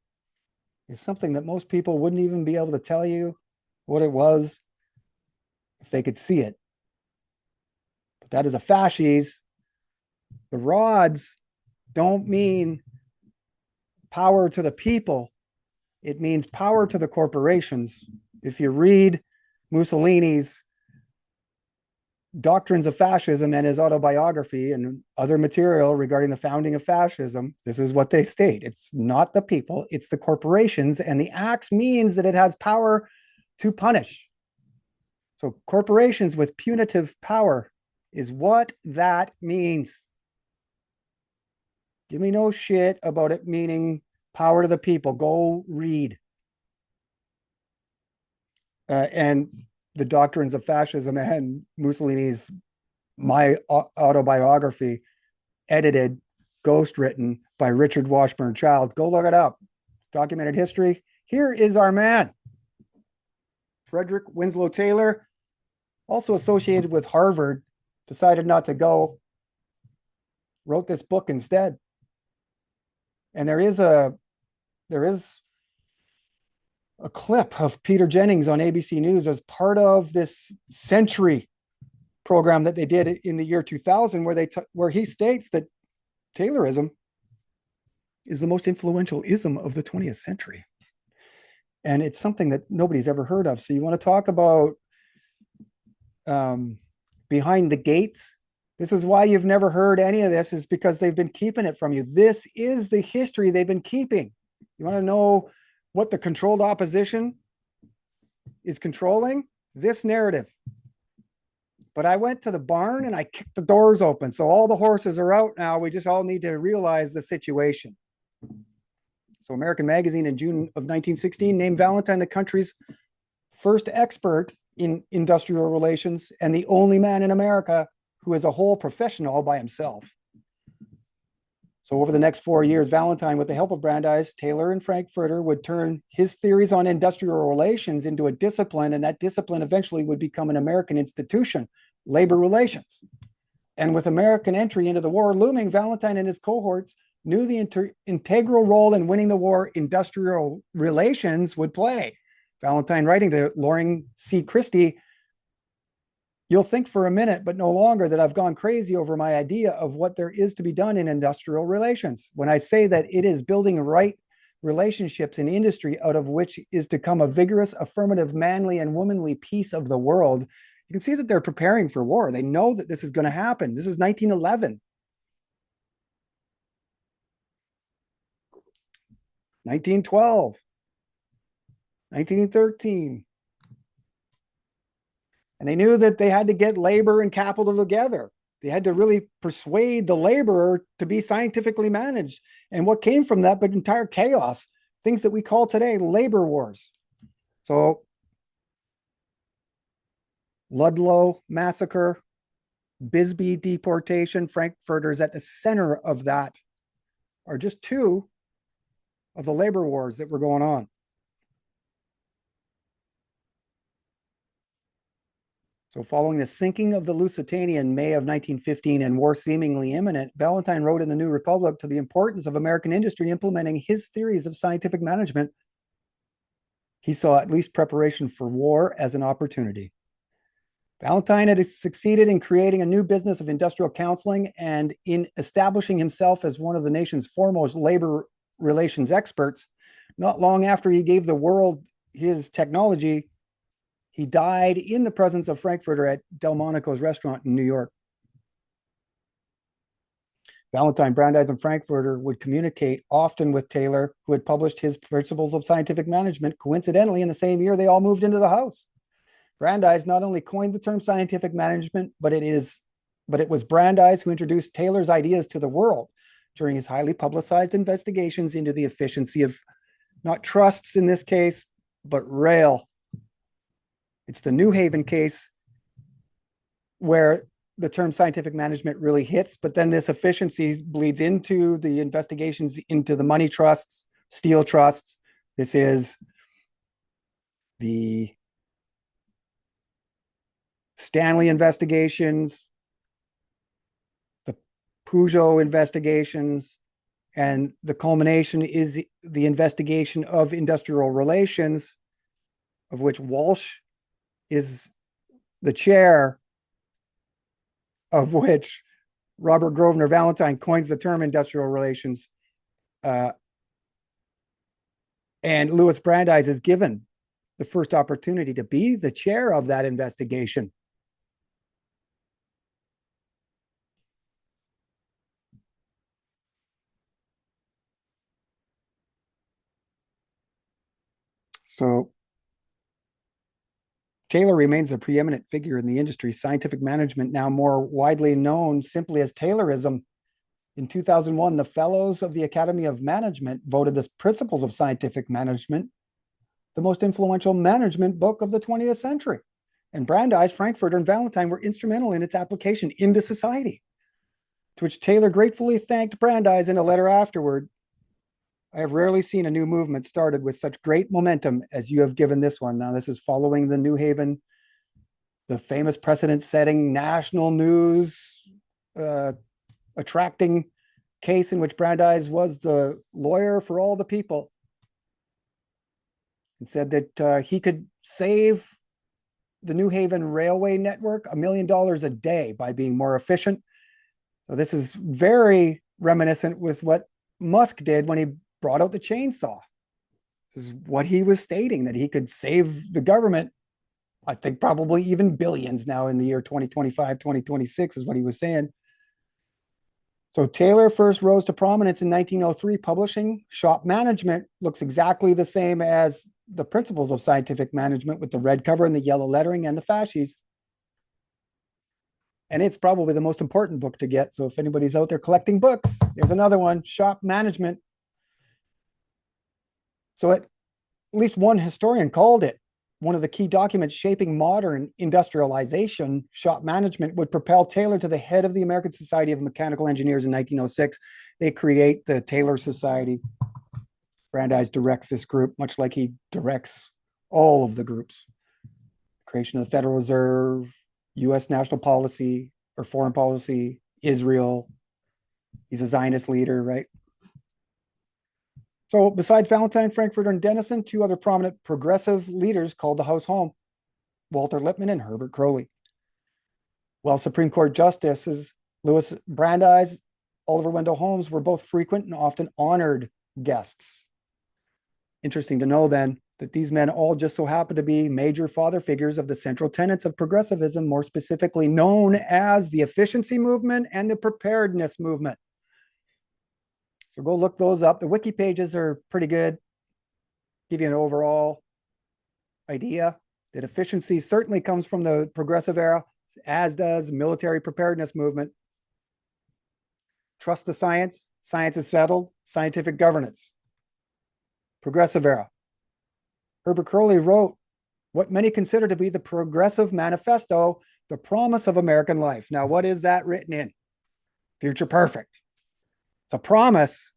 B: is something that most people wouldn't even be able to tell you what it was if they could see it. But that is a fasces. The rods don't mean power to the people. It means power to the corporations. If you read Mussolini's Doctrines of Fascism and his autobiography and other material regarding the founding of fascism, this is what they state. It's not the people, it's the corporations, and the axe means that it has power to punish. So corporations with punitive power is what that means. Give me no shit about it meaning power to the people. Go read. And the Doctrines of Fascism and Mussolini's My Autobiography, edited, ghostwritten by Richard Washburn Child. Go look it up. Documented history. Here is our man. Frederick Winslow Taylor, also associated with Harvard, decided not to go, wrote this book instead. And there is a clip of Peter Jennings on ABC News as part of this Century program that they did in the year 2000, where he states that Taylorism is the most influential ism of the 20th century. And it's something that nobody's ever heard of. So you want to talk about behind the gates. This is why you've never heard any of this, is because they've been keeping it from you. This is the history they've been keeping. You want to know what the controlled opposition is controlling? This narrative. But I went to the barn and I kicked the doors open. So all the horses are out now. We just all need to realize the situation. So American Magazine in June of 1916 named Valentine the country's first expert in industrial relations and the only man in America who is a whole professional all by himself. So over the next 4 years, Valentine, with the help of Brandeis, Taylor, and Frankfurter, would turn his theories on industrial relations into a discipline, and that discipline eventually would become an American institution, labor relations. And with American entry into the war looming, Valentine and his cohorts knew the integral role in winning the war industrial relations would play. Valentine, writing to Loring C. Christie, "You'll think for a minute, but no longer, that I've gone crazy over my idea of what there is to be done in industrial relations. When I say that it is building right relationships in industry out of which is to come a vigorous, affirmative, manly, and womanly piece of the world." You can see that they're preparing for war. They know that this is going to happen. This is 1911. 1912. 1913. And they knew that they had to get labor and capital together. They had to really persuade the laborer to be scientifically managed. And what came from that but entire chaos, things that we call today labor wars. So Ludlow massacre, Bisbee deportation, Frankfurter's at the center of that, are just two of the labor wars that were going on. So following the sinking of the Lusitania in May of 1915 and war seemingly imminent, Valentine wrote in the New Republic to the importance of American industry implementing his theories of scientific management. He saw at least preparation for war as an opportunity. Valentine had succeeded in creating a new business of industrial counseling and in establishing himself as one of the nation's foremost labor relations experts. Not long after he gave the world his technology, he died in the presence of Frankfurter at Delmonico's restaurant in New York. Valentine, Brandeis, and Frankfurter would communicate often with Taylor, who had published his Principles of Scientific Management. Coincidentally, in the same year, they all moved into the house. Brandeis not only coined the term scientific management, but it was Brandeis who introduced Taylor's ideas to the world during his highly publicized investigations into the efficiency of not trusts in this case, but rail. It's the New Haven case where the term scientific management really hits, but then this efficiency bleeds into the investigations into the money trusts, steel trusts. This is the Stanley investigations, the Peugeot investigations, and the culmination is the investigation of industrial relations, of which Walsh is the chair, of which Robert Grosvenor Valentine coins the term industrial relations. And Louis Brandeis is given the first opportunity to be the chair of that investigation. So Taylor remains a preeminent figure in the industry. Scientific management, now more widely known simply as Taylorism. In 2001, the Fellows of the Academy of Management voted the Principles of Scientific Management the most influential management book of the 20th century. And Brandeis, Frankfurter, and Valentine were instrumental in its application into society, to which Taylor gratefully thanked Brandeis in a letter afterward. "I have rarely seen a new movement started with such great momentum as you have given this one." Now, this is following the New Haven, the famous precedent-setting national news attracting case in which Brandeis was the lawyer for all the people, and said that he could save the New Haven railway network $1 million a day by being more efficient. So this is very reminiscent with what Musk did when he brought out the chainsaw. This is what he was stating, that he could save the government I think probably even billions now in the year 2025, 2026 is what he was saying. So Taylor first rose to prominence in 1903, publishing Shop Management. Looks exactly the same as the Principles of Scientific Management with the red cover and the yellow lettering and the fasces. And it's probably the most important book to get. So if anybody's out there collecting books, there's another one, Shop Management. So at least one historian called it one of the key documents shaping modern industrialization. Shop Management would propel Taylor to the head of the American Society of Mechanical Engineers in 1906. They create the Taylor Society. Brandeis directs this group, much like he directs all of the groups. Creation of the Federal Reserve, U.S. national policy or foreign policy, Israel. He's a Zionist leader, right? So besides Valentine, Frankfurter, and Denison, two other prominent progressive leaders called the House home, Walter Lippmann and Herbert Croly. While Supreme Court Justices Louis Brandeis, Oliver Wendell Holmes were both frequent and often honored guests. Interesting to know then that these men all just so happen to be major father figures of the central tenets of progressivism, more specifically known as the efficiency movement and the preparedness movement. So go look those up. The wiki pages are pretty good. Give you an overall idea that efficiency certainly comes from the progressive era, as does military preparedness movement. Trust the science. Science is settled. Scientific governance. Progressive era. Herbert Croly wrote what many consider to be the Progressive Manifesto, the promise of American life. Now, what is that written in? Future perfect. It's a promise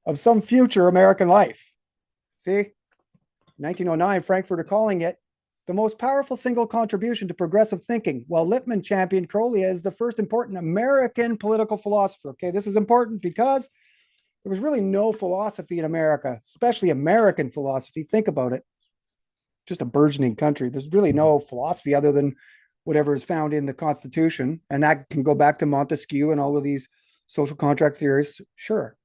B: of some future American life. See, 1909, Frankfurter calling it the most powerful single contribution to progressive thinking, while Lippmann championed Croly as the first important American political philosopher. Okay, this is important because there was really no philosophy in America, especially American philosophy. Think about it. Just a burgeoning country. There's really no philosophy other than whatever is found in the Constitution. And that can go back to Montesquieu and all of these social contract theories, sure.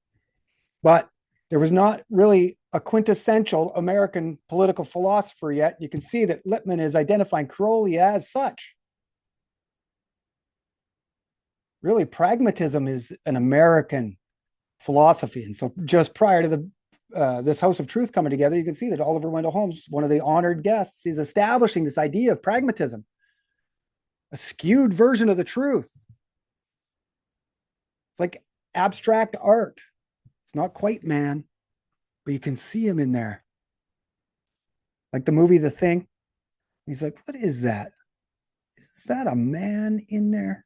B: But there was not really a quintessential American political philosopher yet. You can see that Lippmann is identifying Croly as such. Really, pragmatism is an American philosophy. And so just prior to this House of Truth coming together, you can see that Oliver Wendell Holmes, one of the honored guests, is establishing this idea of pragmatism, a skewed version of the truth. It's like abstract art. It's not quite man, but you can see him in there. Like the movie The Thing. He's like, what is that? Is that a man in there?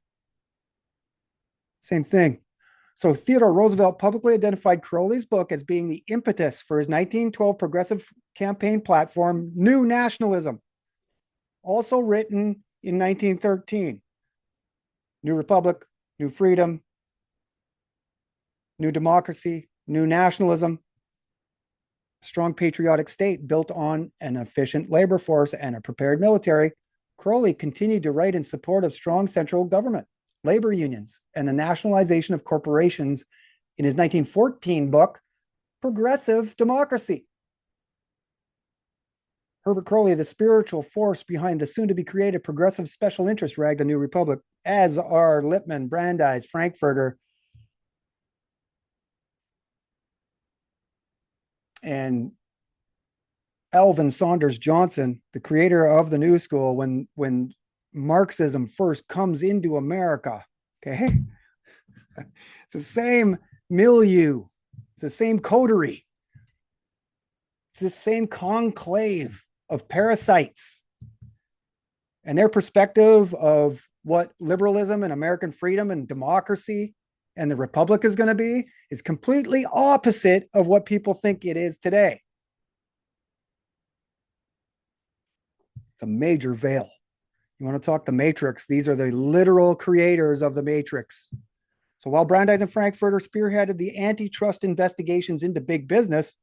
B: Same thing. So Theodore Roosevelt publicly identified Croly's book as being the impetus for his 1912 progressive campaign platform, New Nationalism, also written in 1913. New Republic, New Freedom, New Democracy, New Nationalism, a strong patriotic state built on an efficient labor force and a prepared military. Croly continued to write in support of strong central government, labor unions, and the nationalization of corporations in his 1914 book, Progressive Democracy. Herbert Croly, the spiritual force behind the soon-to-be-created progressive special interest rag, the New Republic, as are Lippmann, Brandeis, Frankfurter, and Alvin Saunders Johnson, the creator of the New School, when Marxism first comes into America. Okay, it's the same milieu, it's the same coterie, it's the same conclave of parasites, and their perspective of what liberalism and American freedom and democracy and the republic is going to be is completely opposite of what people think it is today. It's a major veil. You want to talk the Matrix? These are the literal creators of the Matrix. So while Brandeis and Frankfurter spearheaded the antitrust investigations into big business,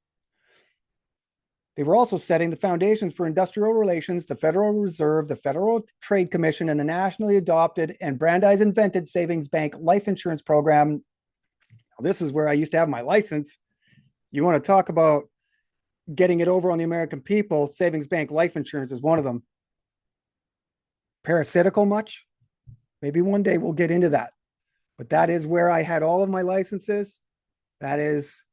B: they were also setting the foundations for industrial relations, the Federal Reserve, the Federal Trade Commission, and the nationally adopted and Brandeis invented savings bank life insurance program. Now, this is where I used to have my license. You want to talk about getting it over on the American people, savings bank life insurance is one of them. Parasitical much? Maybe one day we'll get into that. But that is where I had all of my licenses. That is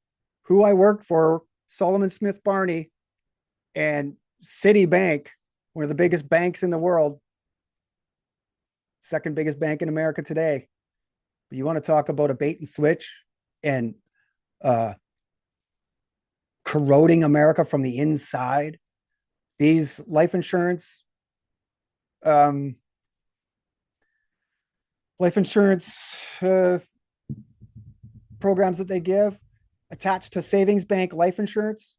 B: who I worked for, Solomon Smith Barney and Citibank, one of the biggest banks in the world, second biggest bank in America today. But you want to talk about a bait and switch and corroding America from the inside. These life insurance programs that they give attached to savings bank life insurance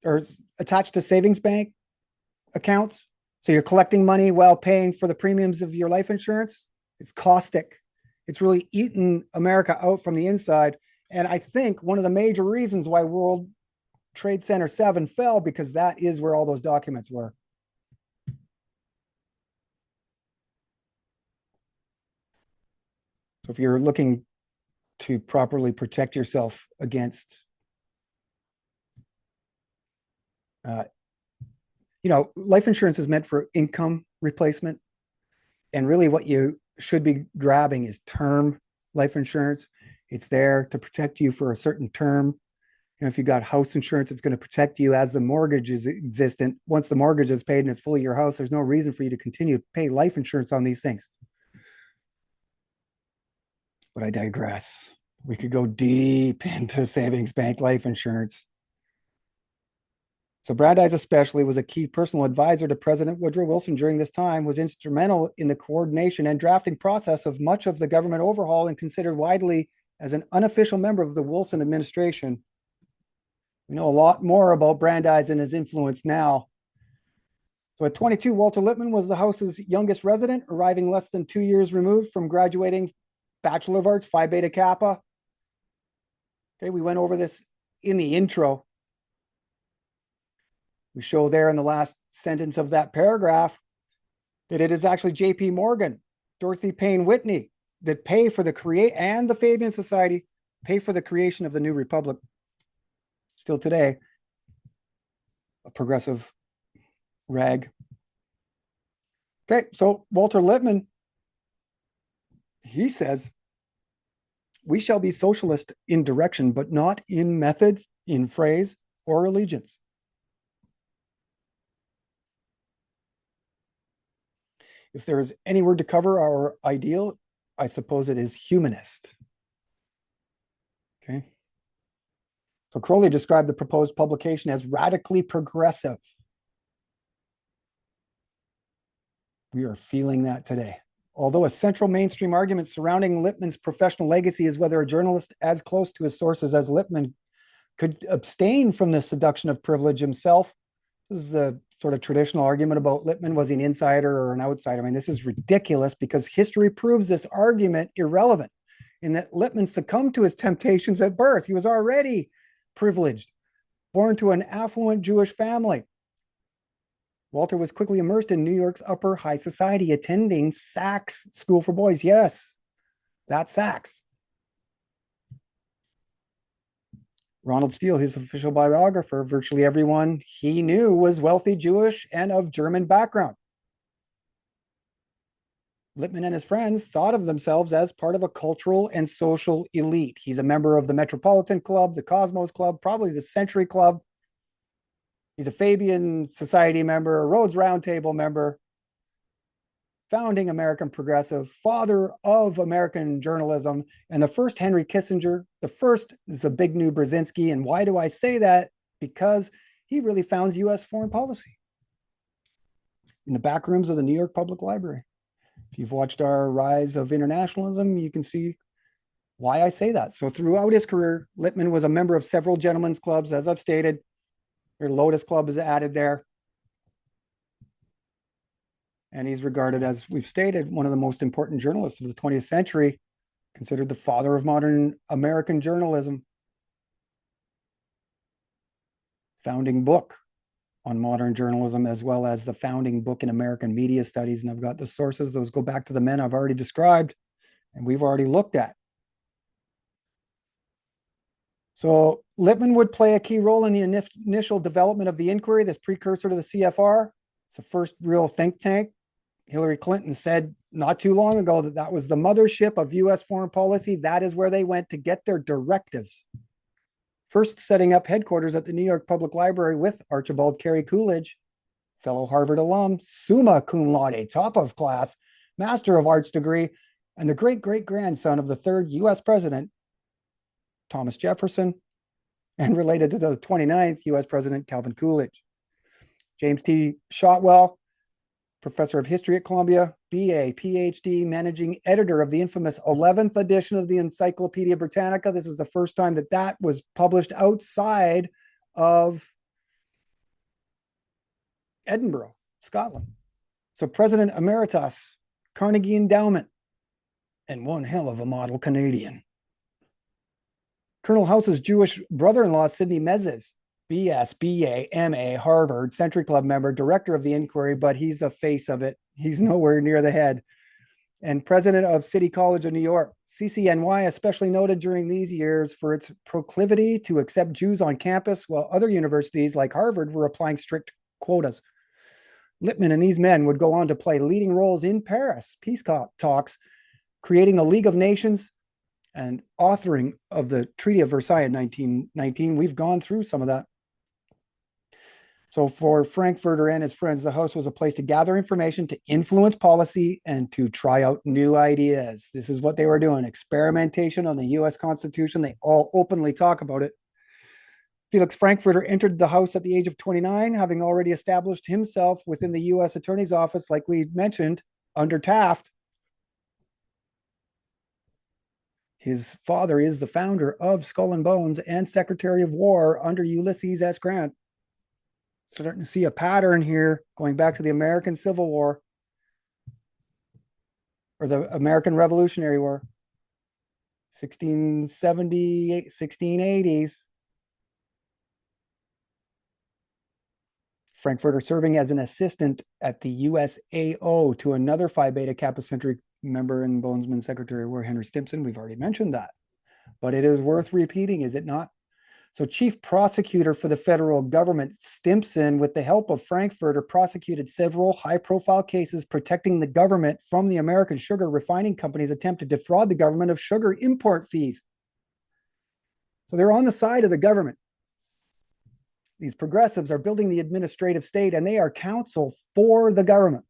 B: or attached to savings bank accounts. So you're collecting money while paying for the premiums of your life insurance. It's caustic. It's really eaten America out from the inside. And I think one of the major reasons why World Trade Center 7 fell, because that is where all those documents were. So if you're looking to properly protect yourself against, life insurance is meant for income replacement. And really what you should be grabbing is term life insurance. It's there to protect you for a certain term. If you got house insurance, it's going to protect you as the mortgage is existent. Once the mortgage is paid and it's fully your house, there's no reason for you to continue to pay life insurance on these things. But I digress. We could go deep into savings bank life insurance. So Brandeis especially was a key personal advisor to President Woodrow Wilson during this time, was instrumental in the coordination and drafting process of much of the government overhaul and considered widely as an unofficial member of the Wilson administration. We know a lot more about Brandeis and his influence now. So at 22, Walter Lippmann was the house's youngest resident, arriving less than 2 years removed from graduating Bachelor of Arts, Phi Beta Kappa. Okay, we went over this in the intro. We show there in the last sentence of that paragraph that it is actually J.P. Morgan, Dorothy Payne Whitney that pay for the and the Fabian Society pay for the creation of the New Republic. Still today, a progressive rag. Okay, so Walter Lippmann, he says, we shall be socialist in direction, but not in method, in phrase, or allegiance. If there is any word to cover our ideal, I suppose it is humanist. Okay. So Crowley described the proposed publication as radically progressive. We are feeling that today. Although a central mainstream argument surrounding Lippmann's professional legacy is whether a journalist as close to his sources as Lippmann could abstain from the seduction of privilege himself. This is the sort of traditional argument about Lippmann. Was he an insider or an outsider? I mean, this is ridiculous because history proves this argument irrelevant in that Lippmann succumbed to his temptations at birth. He was already privileged, born to an affluent Jewish family. Walter was quickly immersed in New York's upper high society, attending Sachs School for Boys. Yes, that's Sachs. Ronald Steele, his official biographer, virtually everyone he knew was wealthy Jewish and of German background. Lippmann and his friends thought of themselves as part of a cultural and social elite. He's a member of the Metropolitan Club, the Cosmos Club, probably the Century Club. He's a Fabian Society member, a Rhodes Roundtable member, founding American progressive, father of American journalism, and the first Henry Kissinger. The first is Zbigniew Brzezinski. And why do I say that? Because he really founds U.S. foreign policy in the back rooms of the New York Public Library. If you've watched our rise of internationalism, you can see why I say that. So throughout his career, Lippmann was a member of several gentlemen's clubs, as I've stated. Your Lotus Club is added there. And he's regarded, as we've stated, one of the most important journalists of the 20th century, considered the father of modern American journalism. Founding book on modern journalism, as well as the founding book in American media studies. And I've got the sources. Those go back to the men I've already described and we've already looked at. So Lippmann would play a key role in the initial development of the inquiry, this precursor to the CFR. It's the first real think tank. Hillary Clinton said not too long ago that that was the mothership of US foreign policy. That is where they went to get their directives. First setting up headquarters at the New York Public Library with Archibald Carey Coolidge, fellow Harvard alum, summa cum laude, top of class, Master of Arts degree, and the great-great-grandson of the third US president, Thomas Jefferson, and related to the 29th US president, Calvin Coolidge. James T. Shotwell, professor of history at Columbia, BA, PhD, managing editor of the infamous 11th edition of the Encyclopedia Britannica. This is the first time that that was published outside of Edinburgh, Scotland. So President Emeritus, Carnegie Endowment, and one hell of a model Canadian. Colonel House's Jewish brother-in-law, Sidney Mezes, BS, BA, MA, Harvard, Century Club member, director of the inquiry, but he's a face of it. He's nowhere near the head. And president of City College of New York. CCNY, especially noted during these years for its proclivity to accept Jews on campus, while other universities like Harvard were applying strict quotas. Lippmann and these men would go on to play leading roles in Paris peace talks, creating the League of Nations and authoring of the Treaty of Versailles in 1919. We've gone through some of that. So for Frankfurter and his friends, the House was a place to gather information, to influence policy, and to try out new ideas. This is what they were doing, experimentation on the US Constitution. They all openly talk about it. Felix Frankfurter entered the House at the age of 29, having already established himself within the US Attorney's Office, like we mentioned, under Taft. His father is the founder of Skull and Bones and Secretary of War under Ulysses S. Grant. Starting to see a pattern here going back to the American Civil War or the American Revolutionary War, 1678, 1680s. Frankfurter serving as an assistant at the USAO to another Phi Beta Kappa Century member and Bonesman Secretary of War, Henry Stimson. We've already mentioned that, but it is worth repeating, is it not? So chief prosecutor for the federal government, Stimson, with the help of Frankfurter, prosecuted several high-profile cases protecting the government from the American sugar refining company's attempt to defraud the government of sugar import fees. So they're on the side of the government. These progressives are building the administrative state, and they are counsel for the government.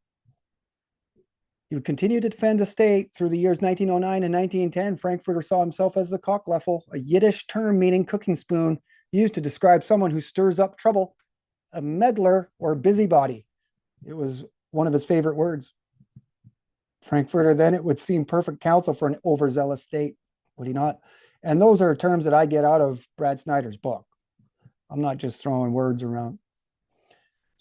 B: He would continue to defend the state through the years 1909 and 1910. Frankfurter saw himself as the Cocklöffel, a Yiddish term meaning cooking spoon, used to describe someone who stirs up trouble, a meddler or busybody. It was one of his favorite words. Frankfurter, then, it would seem perfect counsel for an overzealous state, would he not? And those are terms that I get out of Brad Snyder's book. I'm not just throwing words around.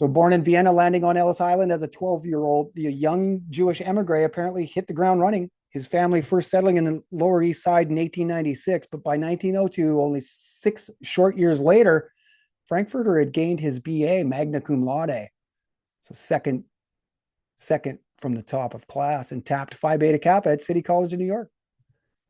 B: So born in Vienna, landing on Ellis Island as a 12-year-old, the young Jewish emigre apparently hit the ground running. His family first settling in the Lower East Side in 1896, but by 1902, only 6 short years later, Frankfurter had gained his BA, magna cum laude. So second from the top of class, and tapped Phi Beta Kappa at City College of New York.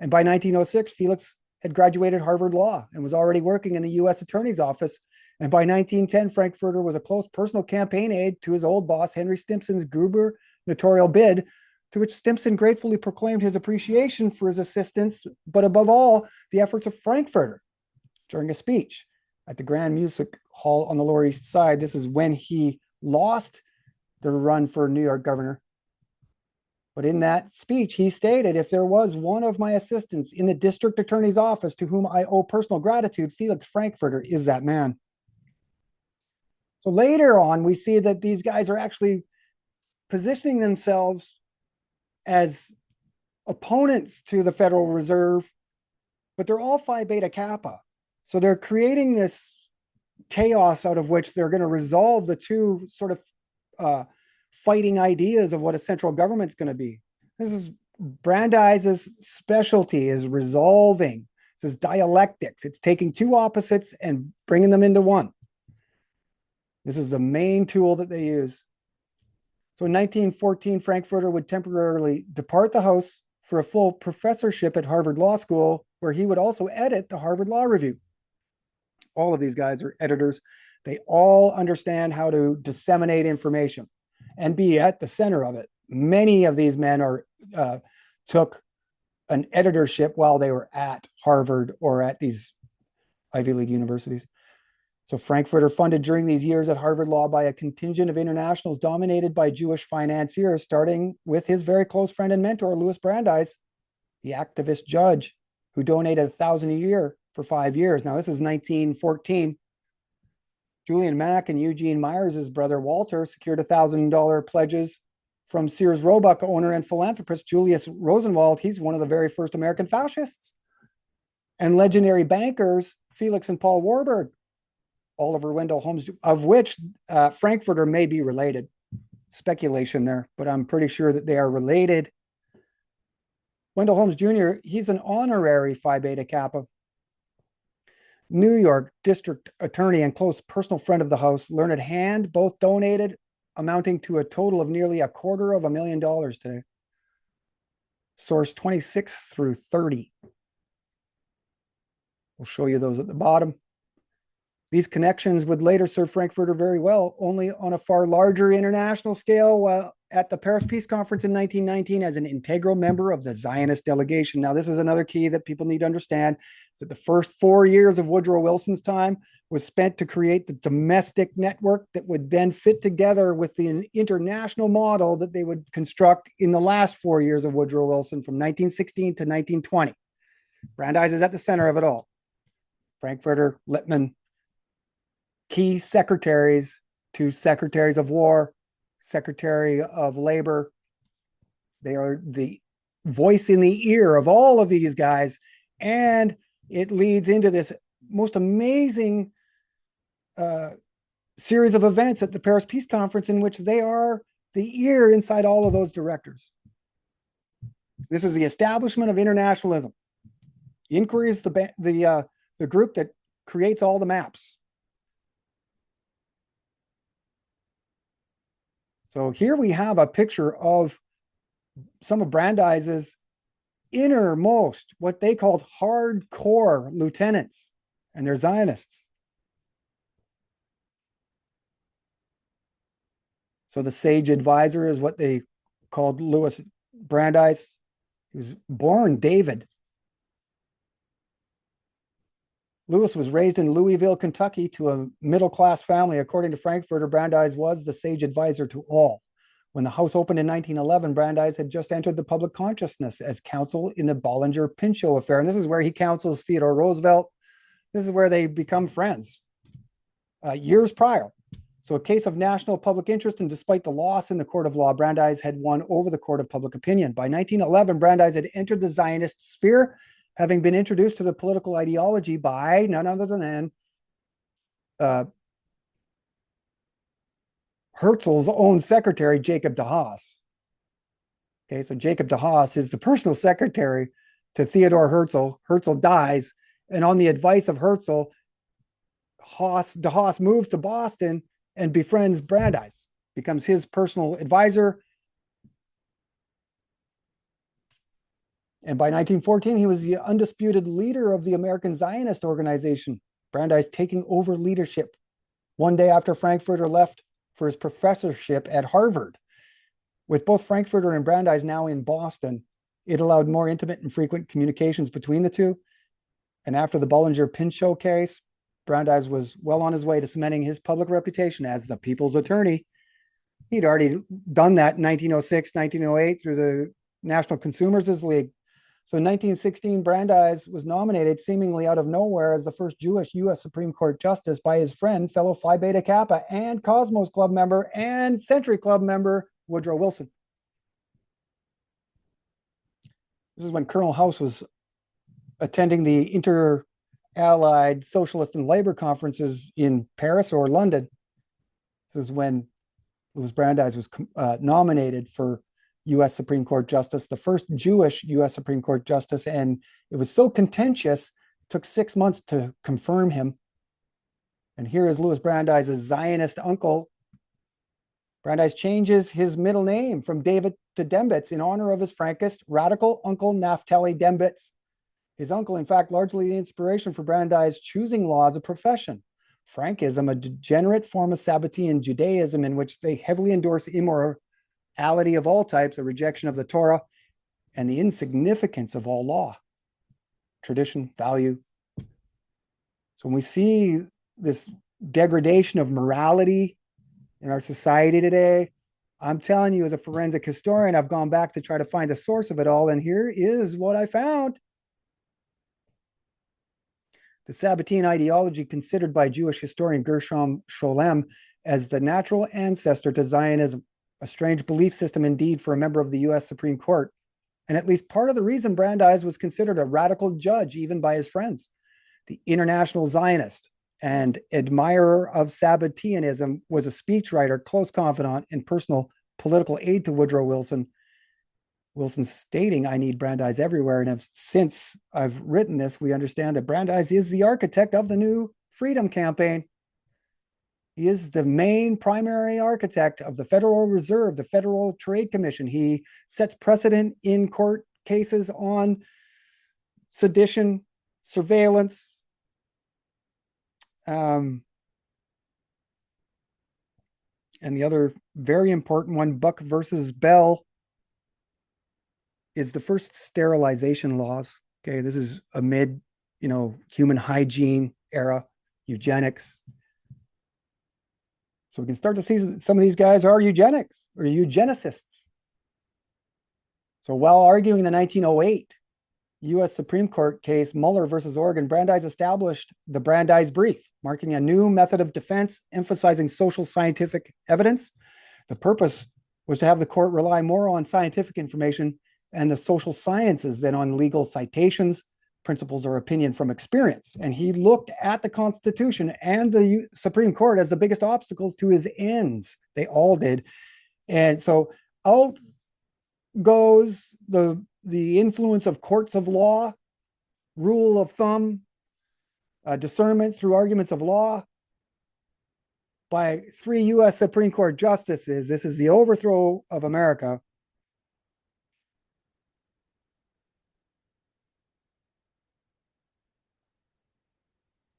B: And by 1906, Felix had graduated Harvard Law and was already working in the U.S. Attorney's Office. And by 1910, Frankfurter was a close personal campaign aide to his old boss, Henry Stimson's gubernatorial bid, to which Stimson gratefully proclaimed his appreciation for his assistance, but above all, the efforts of Frankfurter during a speech at the Grand Music Hall on the Lower East Side. This is when he lost the run for New York governor. But in that speech, he stated, if there was one of my assistants in the district attorney's office to whom I owe personal gratitude, Felix Frankfurter is that man. So later on, we see that these guys are actually positioning themselves as opponents to the Federal Reserve, but they're all Phi Beta Kappa. So they're creating this chaos out of which they're going to resolve the two sort of fighting ideas of what a central government's going to be. This is Brandeis's specialty, is resolving. This is dialectics. It's taking two opposites and bringing them into one. This is the main tool that they use. So in 1914, Frankfurter would temporarily depart the House for a full professorship at Harvard Law School, where he would also edit the Harvard Law Review. all of these guys are editors. They all understand how to disseminate information and be at the center of it. Many of these men took an editorship while they were at Harvard or at these Ivy League universities. So Frankfurter, funded during these years at Harvard Law by a contingent of internationals dominated by Jewish financiers, starting with his very close friend and mentor, Louis Brandeis, the activist judge who donated $1,000 a year for 5 years. Now, this is 1914. Julian Mack and Eugene Myers' brother Walter secured $1,000 pledges from Sears Roebuck owner and philanthropist Julius Rosenwald. He's one of the very first American fascists. And legendary bankers Felix and Paul Warburg, Oliver Wendell Holmes, of which Frankfurter may be related. Speculation there, but I'm pretty sure that they are related. Wendell Holmes Jr., he's an honorary Phi Beta Kappa. New York District Attorney and close personal friend of the House, learned hand, both donated, amounting to a total of nearly $250,000 today. Source 26 through 30. We'll show you those at the bottom. These connections would later serve Frankfurter very well, only on a far larger international scale, while at the Paris Peace Conference in 1919 as an integral member of the Zionist delegation. Now, this is another key that people need to understand, that the first 4 years of Woodrow Wilson's time was spent to create the domestic network that would then fit together with the international model that they would construct in the last 4 years of Woodrow Wilson from 1916 to 1920. Brandeis is at the center of it all. Frankfurter, Lippmann, key secretaries to secretaries of war, secretary of labor. They are the voice in the ear of all of these guys. And it leads into this most amazing series of events at the Paris Peace Conference in which they are the ear inside all of those directors. This is the establishment of internationalism. The inquiry is the group that creates all the maps. So here we have a picture of some of Brandeis's innermost, what they called hardcore lieutenants, and they're Zionists. So the sage advisor is what they called Louis Brandeis. He was born David. Louis was raised in Louisville, Kentucky, to a middle-class family. According to Frankfurter, Brandeis was the sage advisor to all. When the House opened in 1911, Brandeis had just entered the public consciousness as counsel in the Bollinger-Pinchot affair. And this is where he counsels Theodore Roosevelt. This is where they become friends years prior. So a case of national public interest, and despite the loss in the court of law, Brandeis had won over the court of public opinion. By 1911, Brandeis had entered the Zionist sphere, having been introduced to the political ideology by none other than Herzl's own secretary, Jacob de Haas. Okay, so Jacob de Haas is the personal secretary to Theodore Herzl. Herzl dies, and on the advice of Herzl, de Haas moves to Boston and befriends Brandeis, becomes his personal advisor. And by 1914, he was the undisputed leader of the American Zionist organization, Brandeis taking over leadership one day after Frankfurter left for his professorship at Harvard. With both Frankfurter and Brandeis now in Boston, it allowed more intimate and frequent communications between the two. And after the Bollinger-Pinchot case, Brandeis was well on his way to cementing his public reputation as the people's attorney. He'd already done that in 1906, 1908 through the National Consumers' League. So in 1916, Brandeis was nominated seemingly out of nowhere as the first Jewish U.S. Supreme Court justice by his friend, fellow Phi Beta Kappa and Cosmos Club member and Century Club member, Woodrow Wilson. This is when Colonel House was attending the Inter-Allied Socialist and Labor Conferences in Paris or London. This is when Louis Brandeis was nominated for U.S. Supreme Court Justice, the first Jewish U.S. Supreme Court Justice, and it was so contentious, it took 6 months to confirm him. And here is Louis Brandeis' Zionist uncle. Brandeis changes his middle name from David to Dembitz in honor of his Frankist radical uncle Naphtali Dembitz. His uncle, in fact, largely the inspiration for Brandeis choosing law as a profession. Frankism, a degenerate form of Sabbatean Judaism in which they heavily endorse immorality of all types, a rejection of the Torah, and the insignificance of all law, tradition, value. So when we see this degradation of morality in our society today, I'm telling you, as a forensic historian, I've gone back to try to find the source of it all, and here is what I found. The Sabbatean ideology, considered by Jewish historian Gershom Scholem as the natural ancestor to Zionism, a strange belief system indeed for a member of the US Supreme Court, and at least part of the reason Brandeis was considered a radical judge even by his friends. The international Zionist and admirer of Sabbateanism was a speechwriter, close confidant, and personal political aide to Woodrow Wilson. Wilson stating, "I need Brandeis everywhere." And since I've written this, we understand that Brandeis is the architect of the new Freedom Campaign. He is the main primary architect of the Federal Reserve, the Federal Trade Commission. He sets precedent in court cases on sedition, surveillance, and the other very important one, Buck versus Bell, is the first sterilization laws. Okay, this is amid, human hygiene era, eugenics. So we can start to see some of these guys are eugenics or eugenicists. So while arguing the 1908 U.S. Supreme Court case Mueller versus Oregon, Brandeis established the Brandeis Brief, marking a new method of defense, emphasizing social scientific evidence. The purpose was to have the court rely more on scientific information and the social sciences than on legal citations, principles, or opinion from experience. And he looked at the Constitution and the Supreme Court as the biggest obstacles to his ends. They all did. And so out goes the influence of courts of law, rule of thumb, discernment through arguments of law by 3 U.S. Supreme Court justices. This is the overthrow of America.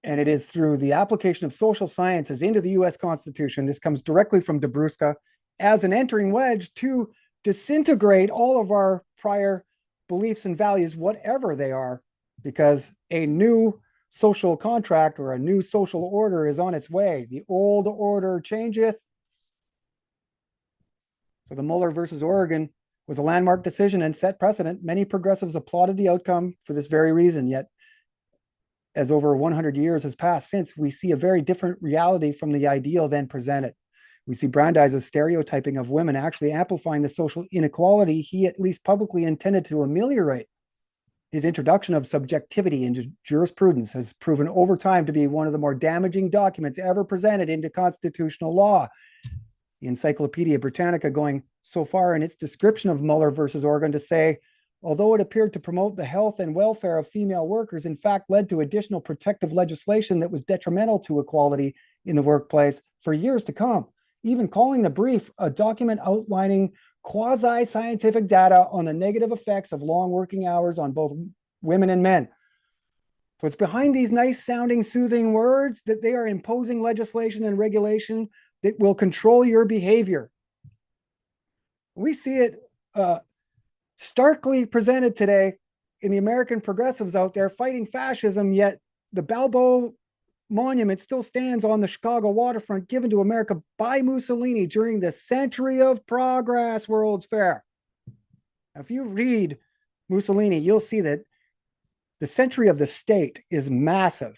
B: And it is through the application of social sciences into the U.S. Constitution. This comes directly from DeBrusca as an entering wedge to disintegrate all of our prior beliefs and values, whatever they are, because a new social contract or a new social order is on its way. The old order changeth. So the Mueller versus Oregon was a landmark decision and set precedent. Many progressives applauded the outcome for this very reason, yet as over 100 years has passed since, we see a very different reality from the ideal then presented. We see Brandeis' stereotyping of women actually amplifying the social inequality he at least publicly intended to ameliorate. His introduction of subjectivity into jurisprudence has proven over time to be one of the more damaging documents ever presented into constitutional law. The Encyclopedia Britannica going so far in its description of Mueller versus Oregon to say, although it appeared to promote the health and welfare of female workers, in fact led to additional protective legislation that was detrimental to equality in the workplace for years to come, even calling the brief a document outlining quasi-scientific data on the negative effects of long working hours on both women and men. So it's behind these nice sounding, soothing words that they are imposing legislation and regulation that will control your behavior. We see it starkly presented today in the American progressives out there fighting fascism, yet the Balboa Monument still stands on the Chicago waterfront, given to America by Mussolini during the Century of Progress World's Fair. Now, if you read Mussolini, you'll see that the century of the state is massive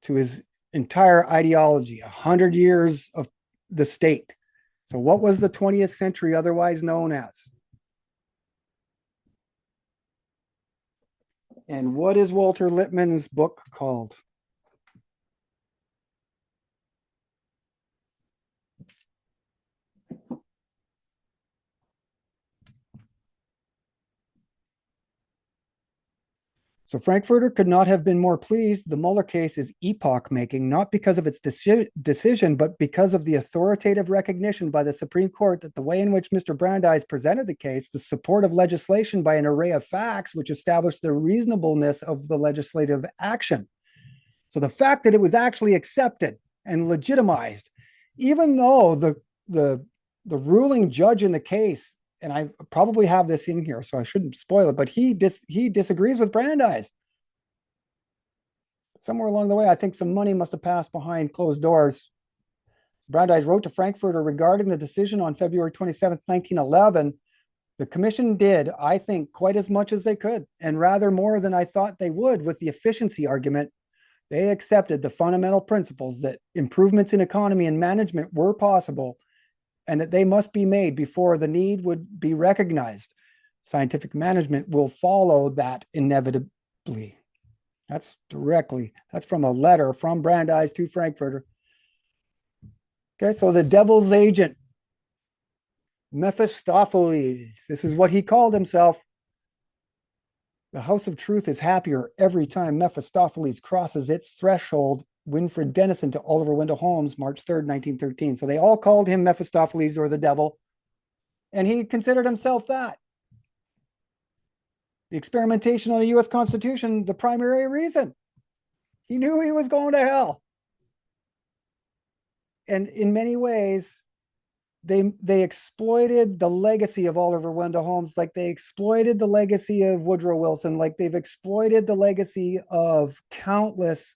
B: to his entire ideology, 100 years of the state. So what was the 20th century otherwise known as? And what is Walter Lippmann's book called? So Frankfurter could not have been more pleased. The Mueller case is epoch-making, not because of its decision, but because of the authoritative recognition by the Supreme Court that the way in which Mr. Brandeis presented the case, the support of legislation by an array of facts which established the reasonableness of the legislative action. So the fact that it was actually accepted and legitimized, even though the ruling judge in the case, and I probably have this in here, so I shouldn't spoil it, but he disagrees with Brandeis. Somewhere along the way, I think some money must have passed behind closed doors. Brandeis wrote to Frankfurter regarding the decision on February 27th, 1911. The commission did, I think, quite as much as they could, and rather more than I thought they would with the efficiency argument. They accepted the fundamental principles that improvements in economy and management were possible and that they must be made before the need would be recognized. Scientific management will follow that inevitably. That's from a letter from Brandeis to Frankfurter. Okay, so the devil's agent, Mephistopheles, this is what he called himself. The House of Truth is happier every time Mephistopheles crosses its threshold. Winfred Dennison to Oliver Wendell Holmes, March 3rd, 1913. So they all called him Mephistopheles or the devil, and he considered himself that. The experimentation on the US Constitution, the primary reason. He knew he was going to hell. And in many ways, they exploited the legacy of Oliver Wendell Holmes, like they exploited the legacy of Woodrow Wilson, like they've exploited the legacy of countless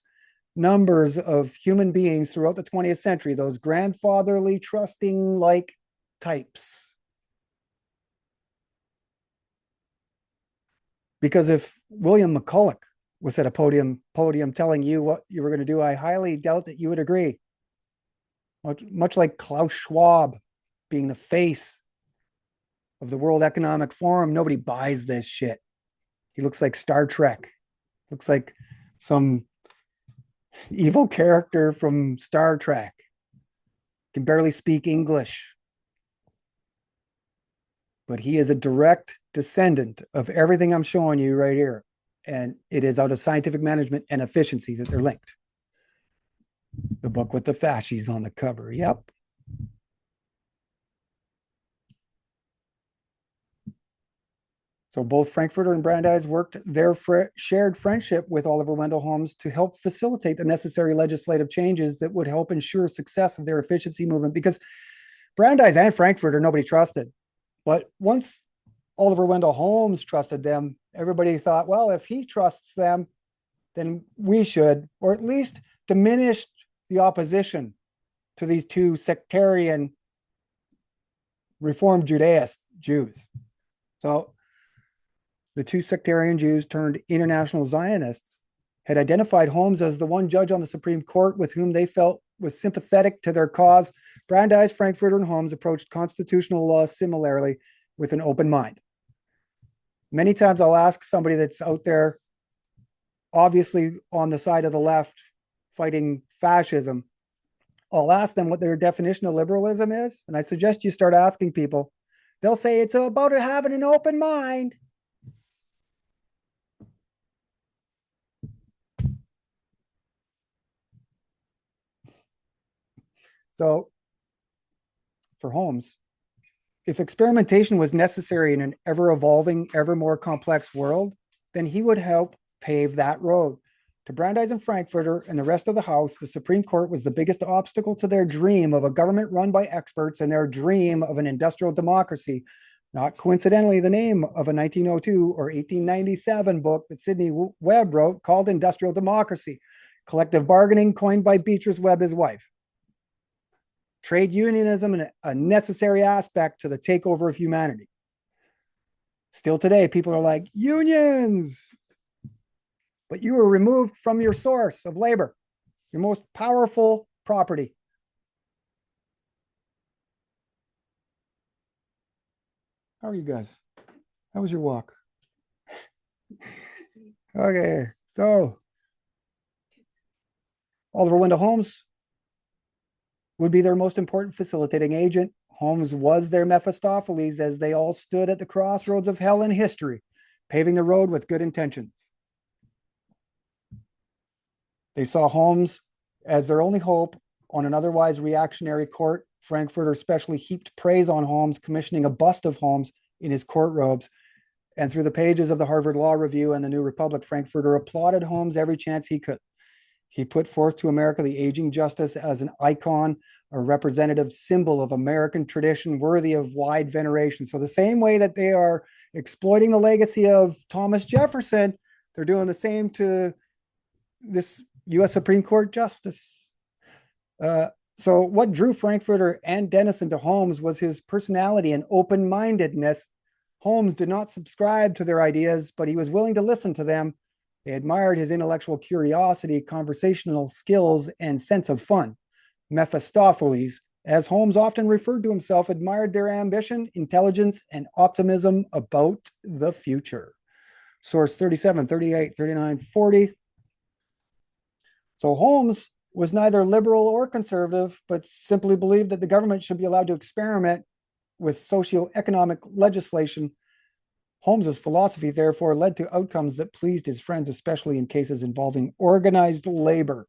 B: numbers of human beings throughout the 20th century, those grandfatherly, trusting like types. Because if William McCulloch was at a podium telling you what you were going to do, I highly doubt that you would agree. Much like Klaus Schwab being the face of the World Economic Forum, nobody buys this shit. He looks like Star Trek. Looks like some evil character from Star Trek. Can barely speak English. But he is a direct descendant of everything I'm showing you right here. And it is out of scientific management and efficiency that they're linked. The book with the fasces on the cover. Yep. So both Frankfurter and Brandeis worked their shared friendship with Oliver Wendell Holmes to help facilitate the necessary legislative changes that would help ensure success of their efficiency movement, because Brandeis and Frankfurter nobody trusted. But once Oliver Wendell Holmes trusted them, everybody thought, well, if he trusts them, then we should, or at least diminish the opposition to these two sectarian Reformed Judaist Jews. So the two sectarian Jews turned international Zionists had identified Holmes as the one judge on the Supreme Court with whom they felt was sympathetic to their cause. Brandeis, Frankfurter, and Holmes approached constitutional law similarly with an open mind. Many times I'll ask somebody that's out there, obviously on the side of the left, fighting fascism, I'll ask them what their definition of liberalism is. And I suggest you start asking people. They'll say it's about having an open mind. So for Holmes, if experimentation was necessary in an ever-evolving, ever more complex world, then he would help pave that road. To Brandeis and Frankfurter and the rest of the House, the Supreme Court was the biggest obstacle to their dream of a government run by experts and their dream of an industrial democracy. Not coincidentally, the name of a 1902 or 1897 book that Sidney Webb wrote called Industrial Democracy, collective bargaining coined by Beatrice Webb, his wife. Trade unionism, a necessary aspect to the takeover of humanity. Still today, people are like, unions! But you were removed from your source of labor, your most powerful property. How are you guys? How was your walk? Okay, so Oliver Wendell Holmes would be their most important facilitating agent. Holmes was their Mephistopheles as they all stood at the crossroads of hell and history, paving the road with good intentions. They saw Holmes as their only hope on an otherwise reactionary court. Frankfurter especially heaped praise on Holmes, commissioning a bust of Holmes in his court robes. And through the pages of the Harvard Law Review and the New Republic, Frankfurter applauded Holmes every chance he could. He put forth to America the aging justice as an icon, a representative symbol of American tradition worthy of wide veneration. So the same way that they are exploiting the legacy of Thomas Jefferson, they're doing the same to this U.S. Supreme Court justice. So what drew Frankfurter and Denison to Holmes was his personality and open-mindedness. Holmes did not subscribe to their ideas, but he was willing to listen to them. They admired his intellectual curiosity, conversational skills, and sense of fun. Mephistopheles, as Holmes often referred to himself, admired their ambition, intelligence, and optimism about the future. Source 37, 38, 39, 40. So Holmes was neither liberal or conservative, but simply believed that the government should be allowed to experiment with socioeconomic legislation. Holmes's philosophy, therefore, led to outcomes that pleased his friends, especially in cases involving organized labor.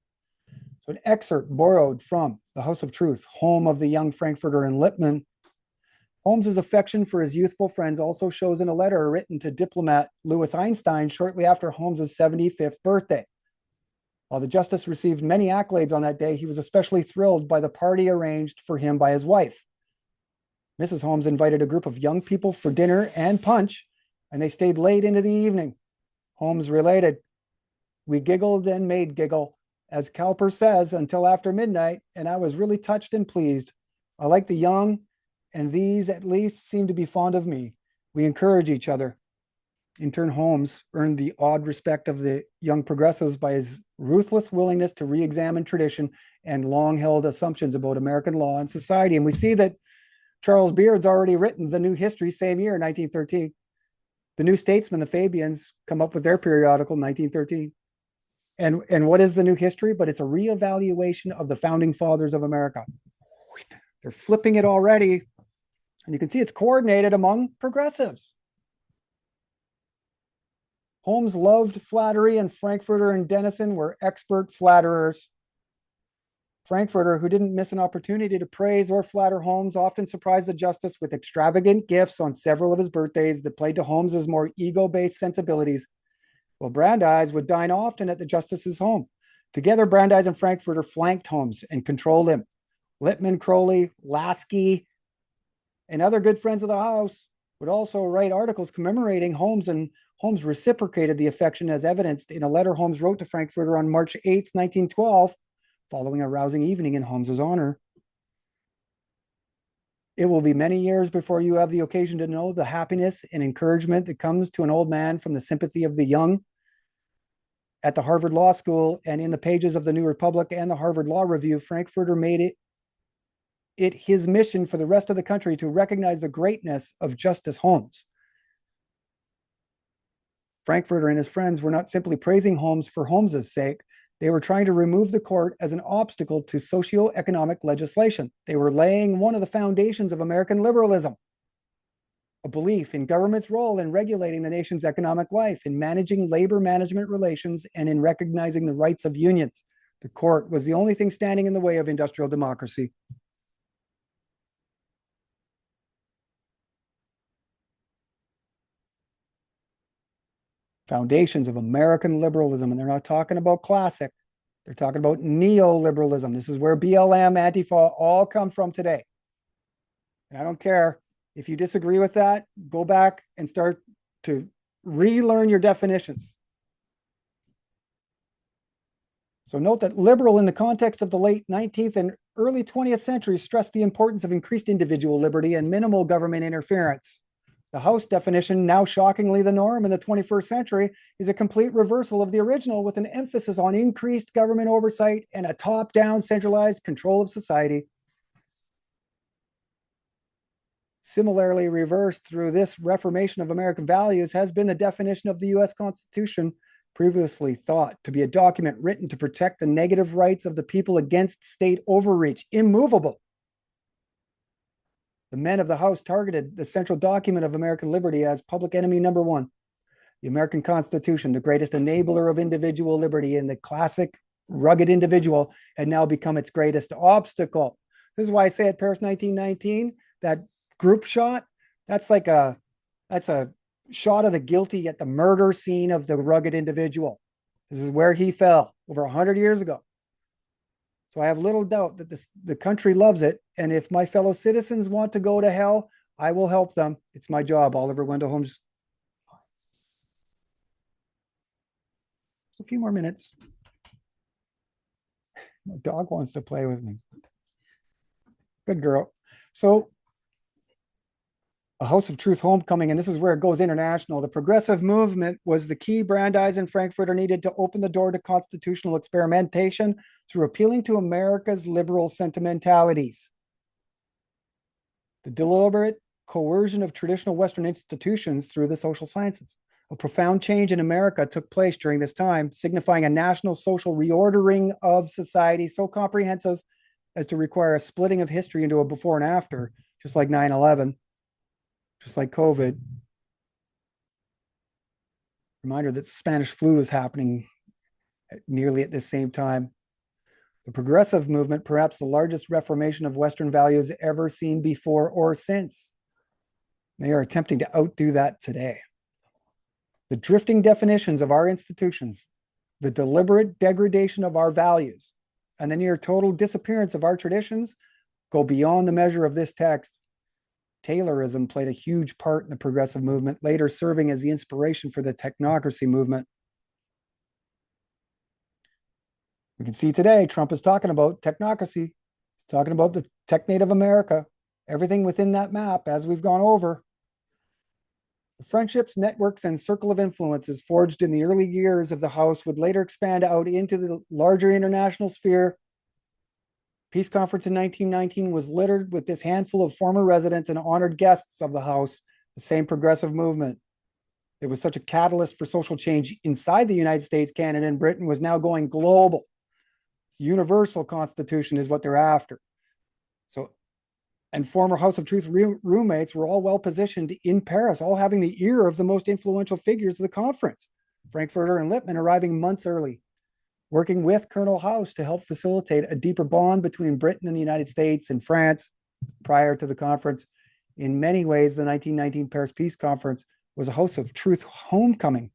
B: So an excerpt borrowed from The House of Truth, home of the young Frankfurter and Lippmann. Holmes's affection for his youthful friends also shows in a letter written to diplomat Louis Einstein shortly after Holmes's 75th birthday. While the justice received many accolades on that day, he was especially thrilled by the party arranged for him by his wife. Mrs. Holmes invited a group of young people for dinner and punch, and they stayed late into the evening. Holmes related, "We giggled and made giggle, as Cowper says, until after midnight, and I was really touched and pleased. I like the young, and these at least seem to be fond of me. We encourage each other." In turn, Holmes earned the awed respect of the young progressives by his ruthless willingness to re-examine tradition and long-held assumptions about American law and society. And we see that Charles Beard's already written The New History, same year, 1913. The New Statesman, the Fabians, come up with their periodical, 1913. And what is the New History? But it's a reevaluation of the founding fathers of America. They're flipping it already. And you can see it's coordinated among progressives. Holmes loved flattery, and Frankfurter and Denison were expert flatterers. Frankfurter, who didn't miss an opportunity to praise or flatter Holmes, often surprised the justice with extravagant gifts on several of his birthdays that played to Holmes's more ego-based sensibilities. Well, Brandeis would dine often at the justice's home. Together, Brandeis and Frankfurter flanked Holmes and controlled him. Lippmann, Crowley, Lasky, and other good friends of the house would also write articles commemorating Holmes, and Holmes reciprocated the affection as evidenced in a letter Holmes wrote to Frankfurter on March 8, 1912, following a rousing evening in Holmes's honor. It will be many years before you have the occasion to know the happiness and encouragement that comes to an old man from the sympathy of the young. At the Harvard Law School and in the pages of the New Republic and the Harvard Law Review, Frankfurter made it his mission for the rest of the country to recognize the greatness of Justice Holmes. Frankfurter and his friends were not simply praising Holmes for Holmes's sake. They were trying to remove the court as an obstacle to socio-economic legislation. They were laying one of the foundations of American liberalism, a belief in government's role in regulating the nation's economic life, in managing labor management relations, and in recognizing the rights of unions. The court was the only thing standing in the way of industrial democracy. Foundations of American liberalism, and they're not talking about classic, they're talking about neoliberalism. This is where BLM, Antifa all come from today. And I don't care if you disagree with that, go back and start to relearn your definitions. So note that liberal in the context of the late 19th and early 20th century stressed the importance of increased individual liberty and minimal government interference. The House definition, now shockingly the norm in the 21st century, is a complete reversal of the original, with an emphasis on increased government oversight and a top-down centralized control of society. Similarly reversed through this reformation of American values has been the definition of the U.S. Constitution, previously thought to be a document written to protect the negative rights of the people against state overreach, immovable. The men of the House targeted the central document of American liberty as public enemy number one. The American Constitution, the greatest enabler of individual liberty in the classic rugged individual had now become its greatest obstacle. This is why I say at Paris 1919, that group shot, that's a shot of the guilty at the murder scene of the rugged individual. This is where he fell over 100 years ago. So I have little doubt that the country loves it. And if my fellow citizens want to go to hell, I will help them. It's my job. Oliver Wendell Holmes. A few more minutes. My dog wants to play with me. Good girl. So a House of Truth homecoming, and this is where it goes international. The progressive movement was the key. Brandeis and Frankfurter needed to open the door to constitutional experimentation through appealing to America's liberal sentimentalities. The deliberate coercion of traditional Western institutions through the social sciences. A profound change in America took place during this time, signifying a national social reordering of society so comprehensive as to require a splitting of history into a before and after, just like 9/11. Just like COVID. Reminder that the Spanish flu is happening nearly at the same time. The progressive movement, perhaps the largest reformation of Western values ever seen before or since. They are attempting to outdo that today. The drifting definitions of our institutions, the deliberate degradation of our values, and the near total disappearance of our traditions go beyond the measure of this text. Taylorism played a huge part in the progressive movement, later serving as the inspiration for the technocracy movement. We can see today, Trump is talking about technocracy. He's talking about the tech native America, everything within that map, as we've gone over. The friendships, networks, and circle of influences forged in the early years of the House would later expand out into the larger international sphere. Peace Conference in 1919 was littered with this handful of former residents and honored guests of the House, the same progressive movement. It was such a catalyst for social change inside the United States, Canada, and Britain was now going global. It's universal constitution is what they're after. So, and former House of Truth roommates were all well positioned in Paris, all having the ear of the most influential figures of the conference. Frankfurter and Lippmann arriving months early, working with Colonel House to help facilitate a deeper bond between Britain and the United States and France prior to the conference. In many ways, the 1919 Paris Peace Conference was a House of Truth homecoming.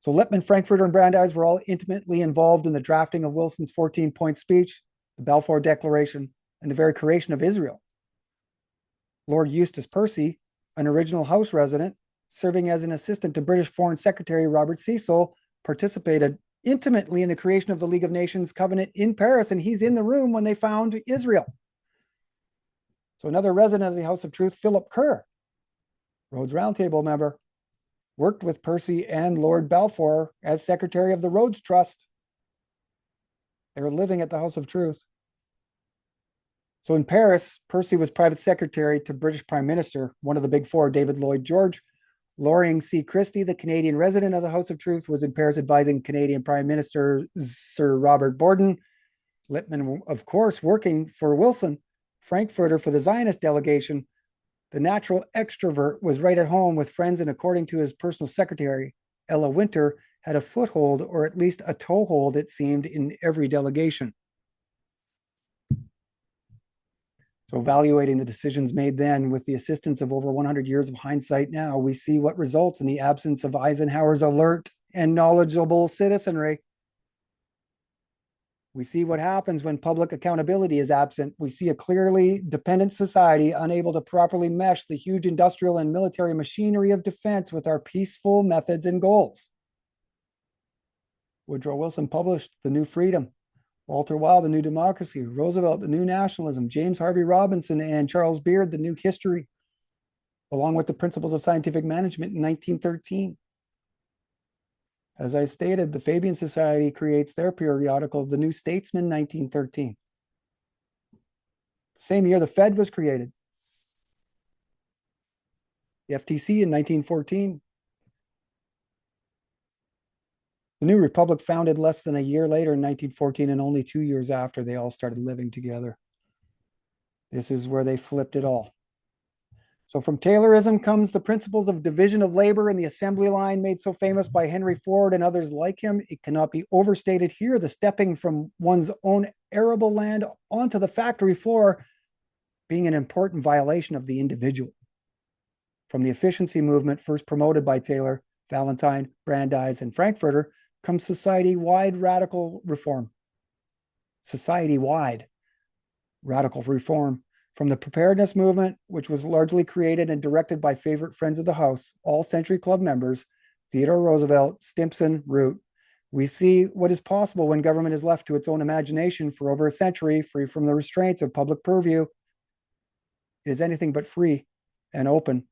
B: So Lippmann, Frankfurter, and Brandeis were all intimately involved in the drafting of Wilson's 14-point speech, the Balfour Declaration, and the very creation of Israel. Lord Eustace Percy, an original House resident, serving as an assistant to British Foreign Secretary Robert Cecil, participated intimately in the creation of the League of Nations Covenant in Paris, and he's in the room when they found Israel. So another resident of the House of Truth, Philip Kerr, Rhodes Roundtable member, worked with Percy and Lord Balfour as Secretary of the Rhodes Trust. They were living at the House of Truth. So in Paris, Percy was private secretary to British Prime Minister, one of the big four, David Lloyd George. Loring C. Christie, the Canadian resident of the House of Truth, was in Paris advising Canadian Prime Minister Sir Robert Borden. Lippmann, of course, working for Wilson. Frankfurter for the Zionist delegation. The natural extrovert was right at home with friends, and according to his personal secretary, Ella Winter, had a foothold, or at least a toehold, it seemed, in every delegation. So evaluating the decisions made then with the assistance of over 100 years of hindsight now, we see what results in the absence of Eisenhower's alert and knowledgeable citizenry. We see what happens when public accountability is absent. We see a clearly dependent society unable to properly mesh the huge industrial and military machinery of defense with our peaceful methods and goals. Woodrow Wilson published The New Freedom. Walter Wilde, The New Democracy. Roosevelt, The New Nationalism. James Harvey Robinson and Charles Beard, The New History, along with the Principles of Scientific Management in 1913. As I stated, the Fabian Society creates their periodical, The New Statesman, 1913. Same year, the Fed was created. The FTC in 1914. The New Republic founded less than a year later in 1914, and only 2 years after they all started living together. This is where they flipped it all. So from Taylorism comes the principles of division of labor and the assembly line made so famous by Henry Ford and others like him. It cannot be overstated here, the stepping from one's own arable land onto the factory floor being an important violation of the individual. From the efficiency movement first promoted by Taylor, Valentine, Brandeis, and Frankfurter comes society-wide radical reform. Society-wide radical reform. From the preparedness movement, which was largely created and directed by favorite friends of the House, all Century Club members, Theodore Roosevelt, Stimson, Root, we see what is possible when government is left to its own imagination for over a century, free from the restraints of public purview. It is anything but free and open.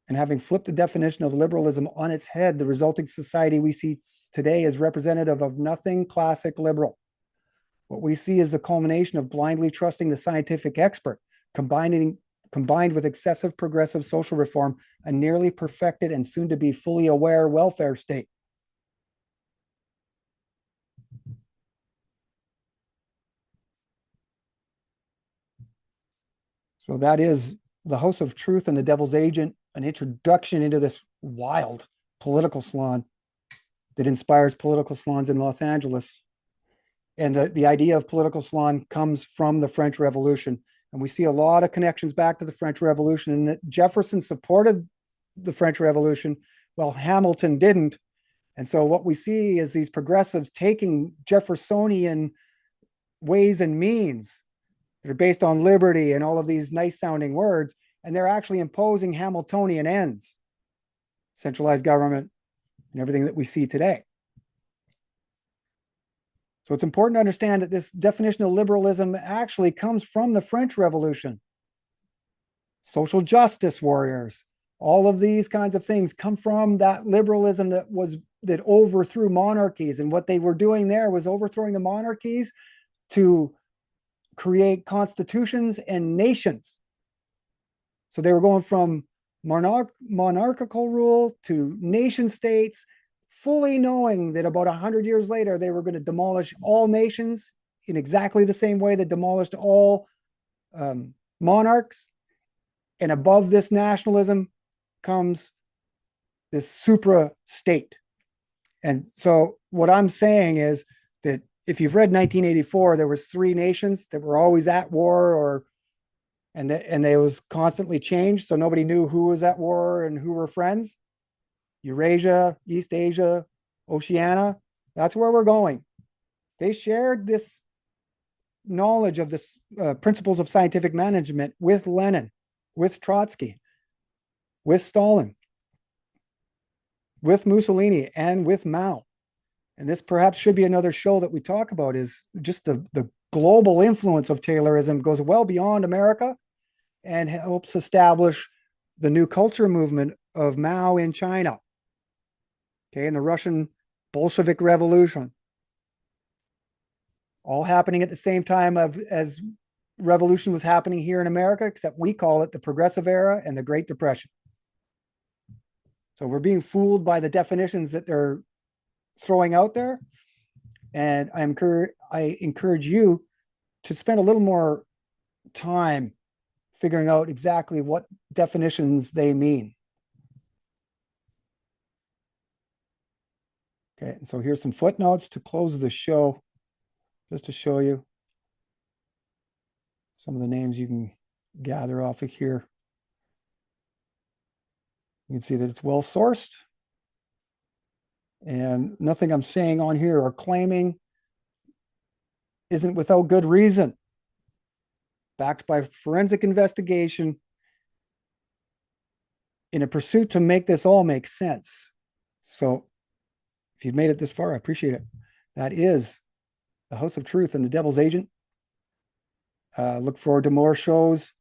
B: And having flipped the definition of liberalism on its head, the resulting society we see today is representative of nothing classic liberal. What we see is the culmination of blindly trusting the scientific expert, combined with excessive progressive social reform, a nearly perfected and soon to be fully aware welfare state. So that is The House of Truth and the Devil's Agent, an introduction into this wild political salon that inspires political salons in Los Angeles. And the idea of political salon comes from the French Revolution. And we see a lot of connections back to the French Revolution, and that Jefferson supported the French Revolution while Hamilton didn't. And so what we see is these progressives taking Jeffersonian ways and means that are based on liberty and all of these nice sounding words, and they're actually imposing Hamiltonian ends, centralized government, and everything that we see today. So it's important to understand that this definition of liberalism actually comes from the French Revolution. Social justice warriors, all of these kinds of things come from that liberalism that overthrew monarchies. And what they were doing there was overthrowing the monarchies to create constitutions and nations. So they were going from monarchical rule to nation states, fully knowing that about 100 years later, they were going to demolish all nations in exactly the same way that demolished all monarchs. And above this nationalism comes this supra state. And so what I'm saying is that if you've read 1984, there was 3 nations that were always at war, and they was constantly changed. So nobody knew who was at war and who were friends. Eurasia, East Asia, Oceania, that's where we're going. They shared this knowledge of this principles of scientific management with Lenin, with Trotsky, with Stalin, with Mussolini, and with Mao. And this perhaps should be another show that we talk about, is just the global influence of Taylorism goes well beyond America and helps establish the new culture movement of Mao in China. Okay, and the Russian Bolshevik Revolution, all happening at the same time as revolution was happening here in America, except we call it the Progressive Era and the Great Depression. So we're being fooled by the definitions that they're throwing out there, and I encourage you to spend a little more time figuring out exactly what definitions they mean. Okay, so here's some footnotes to close the show, just to show you some of the names you can gather off of here. You can see that it's well sourced, and nothing I'm saying on here or claiming isn't without good reason. Backed by forensic investigation in a pursuit to make this all make sense. So if you've made it this far, I appreciate it. That is The House of Truth and the Devil's Agent. Look forward to more shows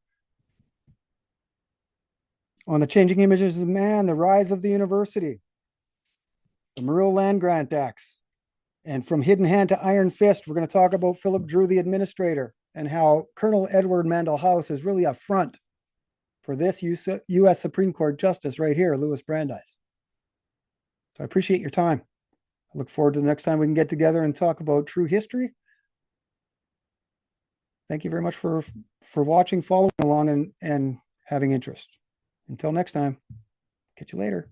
B: on the changing images of man, the rise of the university, the Murrow Land Grant Acts, and from hidden hand to iron fist, we're going to talk about Philip Drew, the administrator, and how Colonel Edward Mandell House is really a front for this U.S. Supreme Court Justice right here, Louis Brandeis. So I appreciate your time. I look forward to the next time we can get together and talk about true history. Thank you very much for watching, following along, and having interest. Until next time, catch you later.